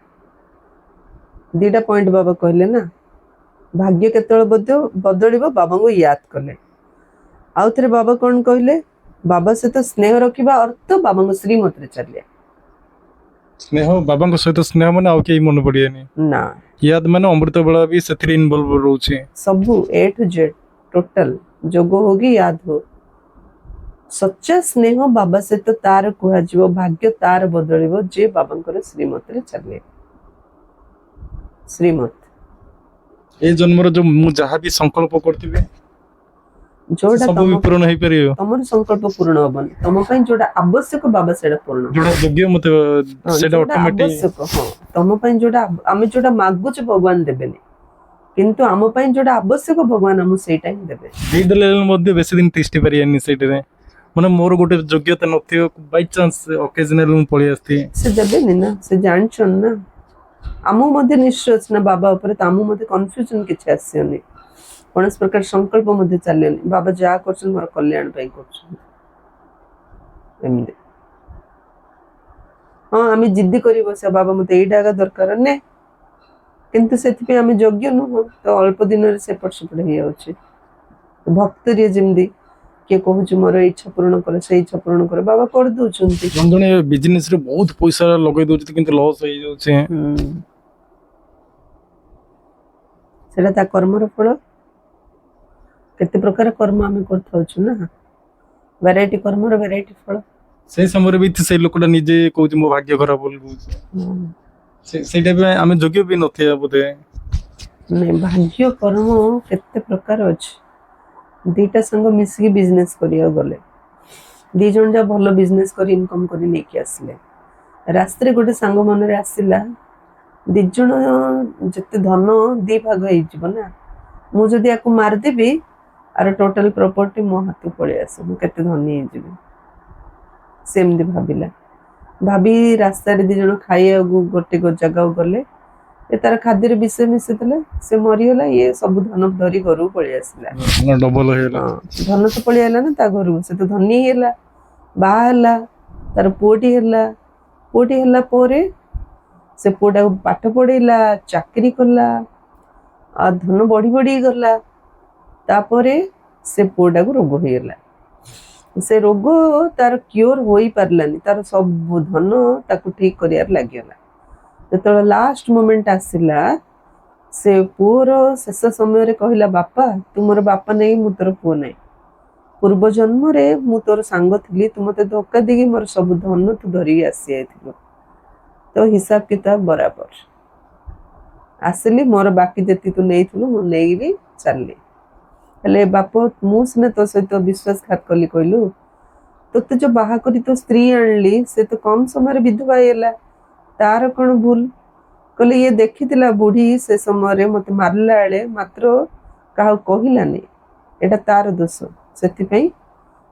ଦିଟା ପଏଣ୍ଟ ବାବା କହିଲେ ନା, ଭାଗ୍ୟ କେତେବେଳେ ବଦଳିବ? ବାବାଙ୍କୁ ୟାଦ କଲେ। ଆଉ ଥରେ ବାବା କଣ କହିଲେ? ବାବା ସହିତ ସ୍ନେହ ରଖିବା ଅର୍ଥ ବାବାଙ୍କ ଶ୍ରୀମତରେ ଚାଲିବା। ସ୍ନେହ, ବାବାଙ୍କ ସହିତ ସ୍ନେହ ମାନେ ଆଉ କେହି ମନେ ପଡିବେନି ନା, ୟାଦ ମାନେ ଅମୃତ ବେଳା ବି ସେଥିରେ ଇନଭଲ୍ଭ ରହୁଛି। ସବୁ A to Z ଟୋଟାଲ, ଯୋଗ हो कि याद हो, ସଚ୍ଚା ସ୍ନେହ ବାବା ସହିତ ତାର କୁହାଯିବ। ଭାଗ୍ୟ ତାର ବଦଳିବ ଯେ ବାବାଙ୍କର ଶ୍ରୀମତରେ ଚାଲେ। ଶ୍ରୀମତ ଏଇ ଜନ୍ମର ଯୋଉ ମୁଁ ଯାହା ବି ସଂକଳ୍ପ କରିଥିବି, ଯୋଉଟା ସବୁ ବି ପୂରଣ ହେଇପାରିବ। ତମର ସଂକଳ୍ପ ପୂରଣ ହବନି, ତମ ପାଇଁ ଯୋଉଟା ଆବଶ୍ୟକ ବାବା ସେଇଟା ପୂରଣ ହବ। ଯୋଉଟା ଯୋଗ୍ୟ ମତେ ସେଟା ଯୋଉଟା ଅଟୋମେଟିକ। ଆବଶ୍ୟକ, ହଁ ତମ ପାଇଁ ଯୋଉଟା ଆମେ ଯୋଉଟା ମାଗୁଛୁ ଭଗବାନ ଦେବେନି, କିନ୍ତୁ ଆମ ପାଇଁ ଯୋଉଟା ଆବଶ୍ୟକ ଭଗବାନ ଆମକୁ ସେଇଟା ହିଁ ଦେବେ। ଦେଇଦେଲେ ମଧ୍ୟ ବେଶୀ ଦିନ ତିଷ୍ଠି ପାରିବାନି ସେଇଟାରେ। ମାନେ ମୋର ଗୋଟେ ଯୋଗ୍ୟତା ନଥିବ, ବାଇ ଚାନ୍ସ ଅକେଜନାଲି ମୁଁ ପଳେଇ ଆସିଥିବି, ସେ ଦେବେନି ନା, ସେ ଜାଣିଛନ୍ତି ନା। ଆମକୁ ମଧ୍ୟ ନିଶ୍ଚୟ ଅଛି ନା ବାବା ଉପରେ, ତ ଆମକୁ ମଧ୍ୟ କନଫ୍ୟୁଜନ କିଛି ଆସିବନି, କୌଣସି ପ୍ରକାର ସଂକଳ୍ପ ମଧ୍ୟ ଚାଲିବନି। ବାବା ଯାହା କରୁଛନ୍ତି ମୋର କଲ୍ୟାଣ ପାଇଁ କରୁଛନ୍ତି, ଏମିତି। ହଁ ଆମେ ଜିଦ୍ଦି କରି ବସିବା, ବାବା ମତେ ଏଇଟା ଆଗ ଦରକାର ନେ, କିନ୍ତୁ ସେଥିପାଇଁ ଆମେ ଯୋଗ୍ୟ ନୁହଁ, ତ ଅଳ୍ପ ଦିନରେ ସେପଟ ସେପଟ ହେଇଯାଉଛି। ଭକ୍ତିରେ ଯେମିତି କିଏ କହୁଛି ମୋର ଇଚ୍ଛା ପୂରଣ କର, ସେଇ ଇଚ୍ଛା ପୂରଣ କର, ବାବା କରିଦଉଛନ୍ତି। ଜଣେ ଜଣେ ବିଜନେସ ରେ ବହୁତ ପଇସା ଲଗେଇ ଦଉଛନ୍ତି କିନ୍ତୁ ଲସ୍ ହେଇଯାଉଛି। ସେଟା ତା କର୍ମର ଫଳ। କେତେ ପ୍ରକାର କର୍ମ ଆମେ କରିଥାଉଛୁ ନା, ଭେରାଇଟି କର୍ମର ଭେରାଇଟି ଫଳ। ସେଇ ସମୟରେ ବି ସେଇ ଲୋକଟା ନିଜେ କହୁଛି ମୋ ଭାଗ୍ୟ ଖରାପ ବୋଲି କହୁଛି। ସେଇଟା ବି ଆମେ ଯୋଗ୍ୟ ବି ନଥିବା ବୋଧେ। ନାଇଁ, ଭାଗ୍ୟ କର୍ମ କେତେ ପ୍ରକାର ଅଛି। दीटा संग मिसिकी बिजनेस करिया गले दी जन जा भल बिजनेस करी इनकम करी लेके आसले रास्ते रे गोटे सांग मन रे आसिला दी जन जते धन दी भाग होई जिवो ना मु जदी याकू मार देबी आर टोटल प्रॉपर्टी मो हाथ पळे आसे मु केते धनी जिवि सेमदी भाबिला भाभी रास्ता रे दी जन खाइया गोटे जगह गले ए तार खाद्य विष मिशिले से मरीगला ये सब धन धरी घर पलि आसला डबल धन तो पलि आला ना ता घर से तो धनी हैला बाहला तार पुओटी हैला पोरे से पुओटा पाठ पढ़ेला चाकरी कला आ धन बढ़ी बढ़ी गला तापरे से पुओटा को रोग होइला से रोग तार क्योर होई पारलानी तार सब धन ताकू ठीक करियार लागिला तो लास्ट मोमेंट आसिला से पुओर शेष समय रे कहला बापा तू मोर बापा नहीं मु तोर पुओ नहीं पूर्व जन्म रे मु तोर सांग थिली तू मते धोखा देगी मोर सब धन तू धरी आसी आइथिलो तो हिसाब किताब बराबर आसली मोर बाकी जेती तू नेइथिलु मु नेइली चलली हेले बाप मु सिना तो सहित विश्वासघात कली कहलु तो जो बाहा करी तो स्त्री आणली से तो कम समय रे विधवा हैला तार कौन भूल कहले ये देखी बुढ़ी से समय मत मारला बेले मात्र क्या कहलानी एटा तार दोष से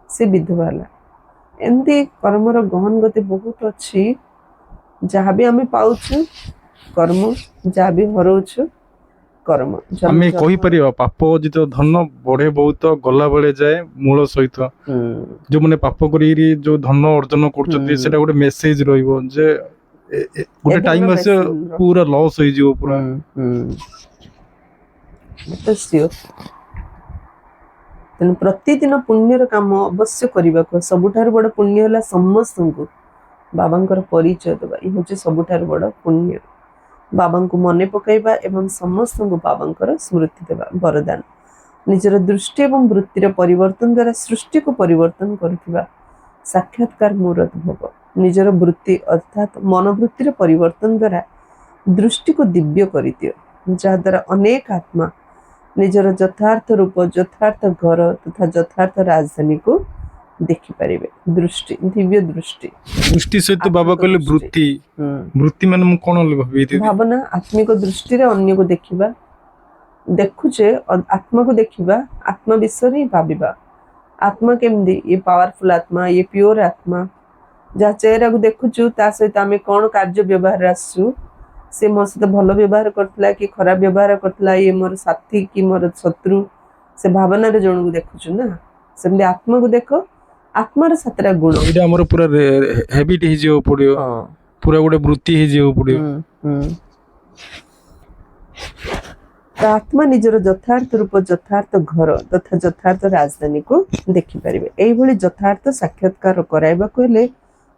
से विधवा एमती कर्मर गहन गति बहुत अच्छी जहाँ भी आम पाउछु कर्म जहाँ भी हरौछु कर्म आमे कहि परिबा पाप जितो धन बढ़े बहुत गला बेले जाए मूल सहित जो माने पाप करी जो धन अर्जन करछथि सेटा गोटे मेसेज रहइबो जे गोटे टाइम आसे पूरा लॉस होई जिवो पूरा तो सियो तेन प्रतिदिन पुण्यर काम अवश्य करबा को सबुठार बड़ पुण्य होला समस्त को बाबांकर परिचय देबा ई होचे सबुठार बड़ पुण्य बाबा को मने पकाइबा एवं समस्त को बाबांकर स्मृति देबा वरदान निजर दृष्टि एवं वृत्तिर परिवर्तन द्वारा सृष्टि को परिवर्तन करथिबा साक्षात्कार मूर्त भव निजर वृत्ति अर्थात मनोवृत्तिर परिवर्तन द्वारा दृष्टि को दिव्य कर दियो जहाँ द्वारा अनेक आत्मा निजर यथार्थ रूप यथार्थ घर तथा यथार्थ राजधानी को देखि पारिबे दृष्टि दिव्य दृष्टि दृष्टि सहित बाबा कहले वृत्ति वृत्ति माने मु कोन भाबी भावना आत्मिक दृष्टि रे अन्य को देखिबा देखुचे आत्मा को देखिबा आत्मा विषय रे भाबिबा आत्मा केमदी ये पावरफुल आत्मा ये प्योर आत्मा जहाँ चेहरा को देखुचु ता सहित आमे कौन कार्य व्यवहार आसु से मो सहित भल व्यवहार करतला कि खराब व्यवहार करतला ये मोर साथी कि मोर शत्रु से भावना रे जण को देखुचु ना सेमदी आत्मा को देखो आत्मा रे सातरा गुण एटा हमर पूरा हैबिट हि जेउ पड़ियो पूरा गोटे वृत्ति हि जेउ पड़ियो तो आत्मा निजर यथार्थ रूप यथार्थ घर तथा यथार्थ राजधानी को देखि पारिबे एई भली यथार्थ साक्षात्कार कराइबा को हेले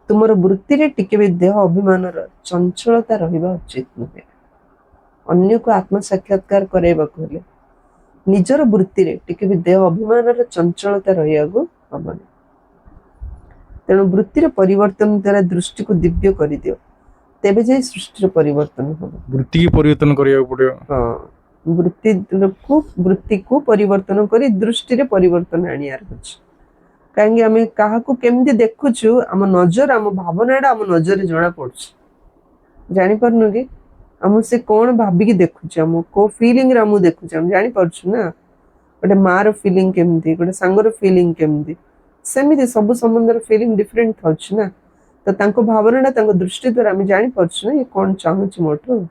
तुमर वृत्ति रे टिके भी देह अभिमान चंचलता रहिबा उचित नुहे अन्य को आत्म साक्षात्कार कराइबा को हेले निजर वृत्ति रे टिके भी देह अभिमान चंचलता रहिया को हबनी तेणु वृत्ति रे परिवर्तन द्वारा दृष्टि को दिव्य कर दियो तेबे जे सृष्टि रे परिवर्तन हबो वृत्ति की परिवर्तन करिया पड़ियो हां वृत्ति को परिवर्तन करी दृष्टि रे परिवर्तन आनियार होछ कहीं आम क्या केमती देखुचु आम नजर आम भावनाटा आम नजर जना पड़छ जानी पारनु कि आम से कौन भाविकी देखुचे आम को फीलिंग रे आम देखुचे आम जानी पारछु ना गोटे मार फीलिंग केमती गोटे सांगर फीलिंग केमती सेमिति सब संबंधर फीलिंग डिफरेंट थाउछ ना तो तांको भावनाटा तांको दृष्टि द्वारा आम जानी पारछु ना ये कौन चाहूची मोठो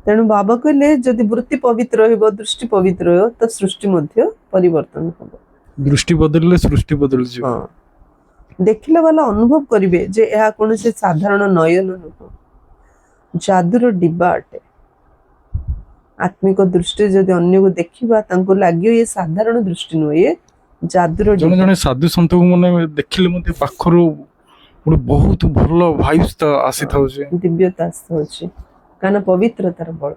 तेणु बाबा कहले जदि वृत्ति पवित्र रहइबो दृष्टि पवित्र रहइबो तो सृष्टि मध्य परिवर्तन हबो दृष्टि बदलले सृष्टि बदल जी हां देखिले वाला अनुभव करिवे जे ଏହା कोनसे साधारण नयन नुह जादूर डिब्बा अटे आत्मिक दृष्टि जदि अन्य को देखिबा तांको लागियो ये साधारण दृष्टि नुह ये जादूर जने जने साधु संत को मने देखिले मते पाखरु बहुत भल वाइब्स त आसी थाउचे दिव्यता आसी काना पवित्रतार बल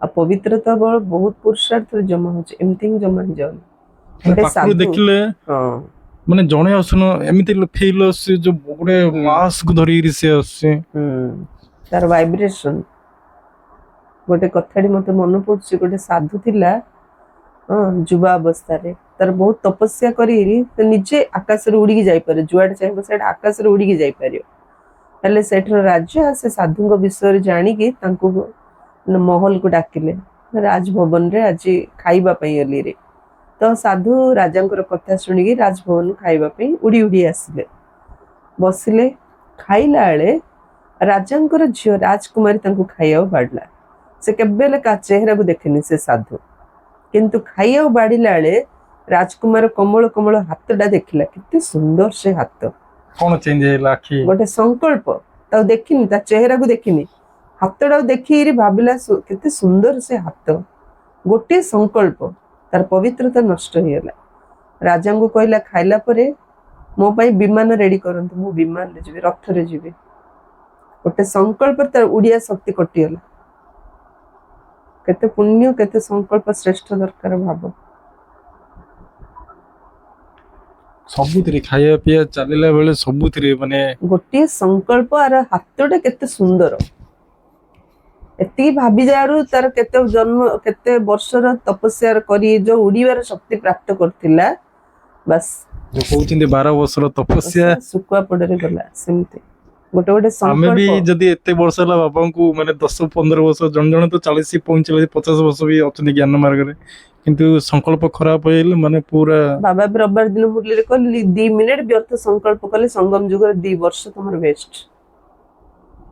आ पवित्रता बल बहुत पुरुषार्थ जमा होचे एमथिंग जमा hi जाउ पाखरु देखिले हां माने जणे आसन एमिति फील आसे जो गोटे मास्क धरी से आसे तार वाइब्रेशन गोटे कथाडी मते मन पड़छि गोटे साधु थिला हाँ जुवा अवस्था तार बहुत तपस्या करी तो निजे आकाश उड़ी जापर जुआडे चाहिए से आकाश उड़ी जापर हेले सेठर राजा से साधु विषय जाणिकी महल को डाकिले राजभवन रे आज खाइबा गली रे तो साधु राजा कथा शुणिकी राजभवन खाइबा उड़ी उड़ी आसिले बसिले खाइला बेले राजा झील राजकुमारी खाइबा बाढ़ला से केबेले का चेहरा को देखनी से साधु किंतु खाइबा बाढ़ला बेले राजकुमार कमल कमल हाथटा देखला कितने सुंदर से हाथ कौन चेंज है आखि गोटे संकल्प ता देखनी ता चेहरा को देखनी हाथटा देखी भाविला केते सुंदर से हाथ गोटे संकल्प तार पवित्रता नष्ट हो गला राजा को कहला खाइला परे मो पाई विमान रेडी करंतु मु विमान रे जीवी रथ रे जीवी गोटे संकल्प तार उड़िया शक्ति कटिगला केते पुण्य केते संकल्प श्रेष्ठ दरकार भाव सबुथिरे खाया पिया चलिला बेले सबुथिरे माने गोटे संकल्प आर हाथटा केते सुंदर एति भाभी जारू तार केते जन्म केते वर्षर तपस्या करी जो उड़ीबार शक्ति प्राप्त करथिला बस जो कहउचिंदे 12 वर्षर तपस्या सुकुआ पडरे गला सेमते गोटे गोटे हमें भी संकल्प जदि एते वर्ष ला बाबा को माने 10-15 वर्ष जन जन तो 40-45-50 वर्ष भी अछन ज्ञान मार्ग रे किंतु संकल्प खराब होइल माने पूरा बाबा भी रविवार दिन मुरली रे कहली 2 मिनिट व्यर्थ संकल्प कले संगम जुग रे 2 वर्ष तमर वेस्ट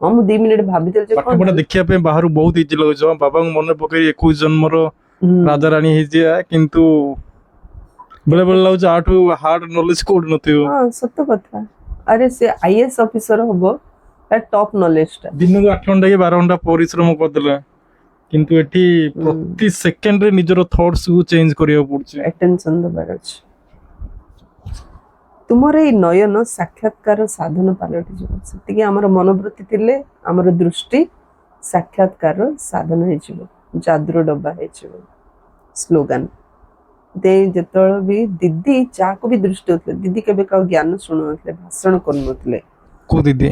हम 2 मिनिट भाभी चल जे पाठ पढ़ा देखिया पे बाहर बहुत इजी लगो जो बाबा को मन पकई 21 जन्म रो राजा रानी हे जे किंतु बेले बेले लाउ जे आठू हार्ड नॉलेज कोड नथियो हां सत्य कथा अरे से आईएएस ऑफिसर होबो टॉप नॉलेज टा दिन को 8 घंटा के 12 घंटा परिश्रम करदेला किंतु एठी प्रति सेकंड रे निजरो थॉट्स को चेंज करिया पड़छ अटेंशन दबार अछि तुमर ए नयन साक्षात्कार साधन पालटि जीव सेति हमर मनोवृत्ति थिले हमर दृष्टि साक्षात्कार साधन हे जीव जादुर डब्बा हे जीव स्लोगन दे जतळ भी दीदी चा को भी दृष्टि होतले दीदी केबे का ज्ञान सुननथले भाषण करनथले को दीदी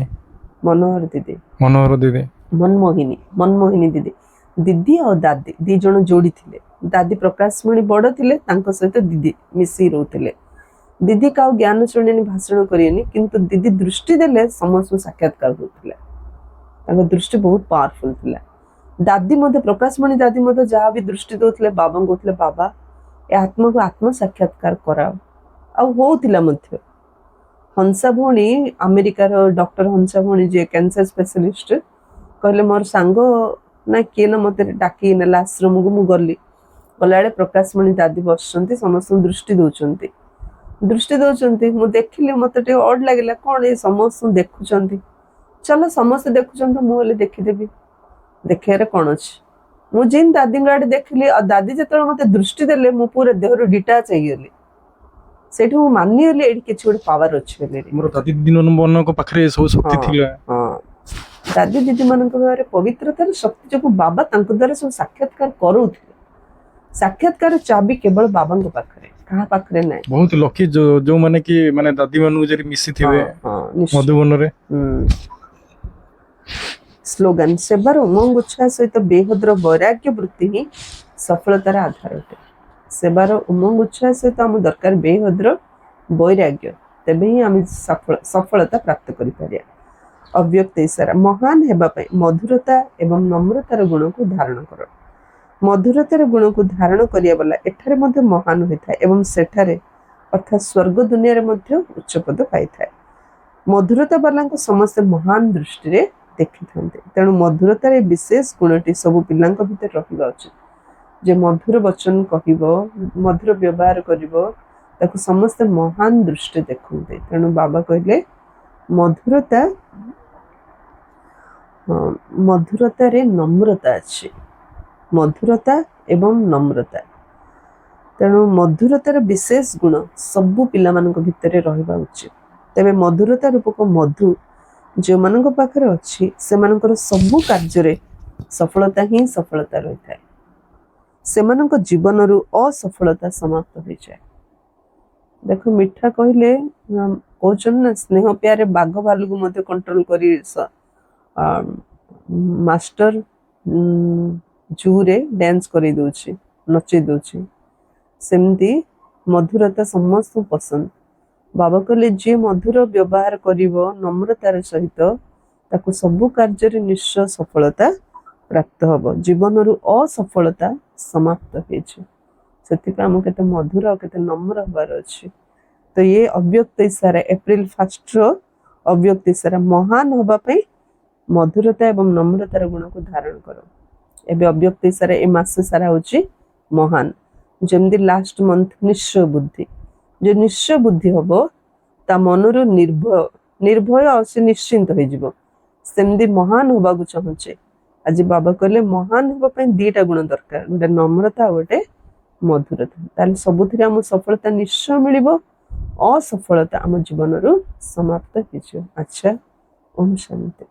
मनोहर दीदी मनमोहिनी दीदी दीदी और दादी दी जण जोड़ी थिले दादी प्रकाशमणि बड़ थिले तांको सहित दीदी मिसी रहउथिले दीदी का ज्ञान शुणिनी भाषण करियनी किंतु दीदी दृष्टि देले समस्त साक्षात्कार होतले तांको दृष्टि बहुत पावरफुल थिला दादी मते प्रकाशमणि दादी मते जहा भी दृष्टि दोथले बाबा कोथले बाबा ए आत्मा को आत्म साक्षात्कार कराओ आ होउथिला मध्य हंसा भोणी अमेरिकार डॉक्टर हंसा भोणी जे कैंसर स्पेशलिस्ट कहले मोर सांग ना किए ना मत डाकी नेला आश्रम को मु गली गला प्रकाशमणि दादी बसचंती समस्त दृष्टि दौरान मु देखिली मत अड लगे कौन ये समस्त देखुं चलो समस्त देखुं मुझे देखीदेवी देखार कौन अच्छी मुझे दादी आड़े देखिली और दादी जो मत दृष्टि देले मु पूरा देहर डिटाच होगली से मानिगली ये किसी गोटे पावर अच्छे दादी दीदी मन को पाखरे सब शक्ति थिला हाँ दादी दीदी मान पवित्रतार शक्ति जो बाबा द्वारा सब साक्षात्कार करूले साक्षात्कार चाबी केवल बाबा पाखरे कहा पाखरे ना बहुत लकी जो माने कि माने दादी मानु जे मिसी थिबे मधुबन रे स्लोगन सेवार उमंग उत्साह सहित बेहद्र वैराग्य वृत्ति ही सफलतार आधार अटे सेवार उमंग उत्साह सहित आम दरकार बेहद्र वैराग्य तेबे ही आम सफलता प्राप्त करि पारिया अव्यक्त इशारा महान हेबा पई मधुरता एवं नम्रतार गुण को धारण कर मधुरतार गुण को धारण करिया वाला एठारे मध्ये महान होइथाय एवं सेठारे अर्थात स्वर्ग दुनिया रे मध्ये उच्च पद पाइथाय मधुरता वाला को समस्त महान दृष्टि रे देखि थांते तेणु मधुरतार विशेष गुणटी सब पिलांक भितर रहिबा उचित जे मधुर वचन कहिबो मधुर व्यवहार करिवो ताको समस्त महान दृष्टि देखुंते तेणु बाबा कहले मधुरता मधुरता रे नम्रता अछि मधुरता एवं नम्रता तेणु मधुरतार विशेष गुण सबु पिला मानक भितर रहिबा उचित तेबे मधुरता रूपक मधु जो मानक पाखरे अछि से मानकर सबु कार्य रे सफलता ही सफलता रही थाए से मानक जीवन रु असफलता समाप्त हो जाए देखो मिठा कहले कहचन ना स्नेह प्यारे बाघ भालू को मध्य कंट्रोल करी मास्टर जू रे डांस करी दोछि नचै दोछि सेमती मधुरता समस्त पसंद। बाबा कहले जे मधुर व्यवहार करिवो नम्रतार सहित ताकू सबु कार्य निश्चय सफलता प्राप्त हब। जीवन रु असफलता समाप्त होती आम के मधुर और केते नम्र हबार अछि। तो ये अव्यक्त इशारा एप्रिल 1 रो अव्यक्त इशारा महान हबा पे मधुरता एवं नम्रतार गुण को धारण करो। एबे अव्यक्त इशारा ए मास सारा होची महान। जेमदी लास्ट मंथ निश्चय बुद्धि, जो निश्चय बुद्धि हबो ता मनरु निर्भय निर्भय और से निश्चिंत हो जिवो। सेमदी महान होबा को चाहूचे। आज बाबा कहले महान होबा पे दीटा गुण दरकार, गोटे नम्रता गोटे मधुरता। ताले सबुथिरे हम सफलता निश्चय मिलिबो, असफलता आम जीवन रु समाप्त हो। अच्छा, ओम शांति।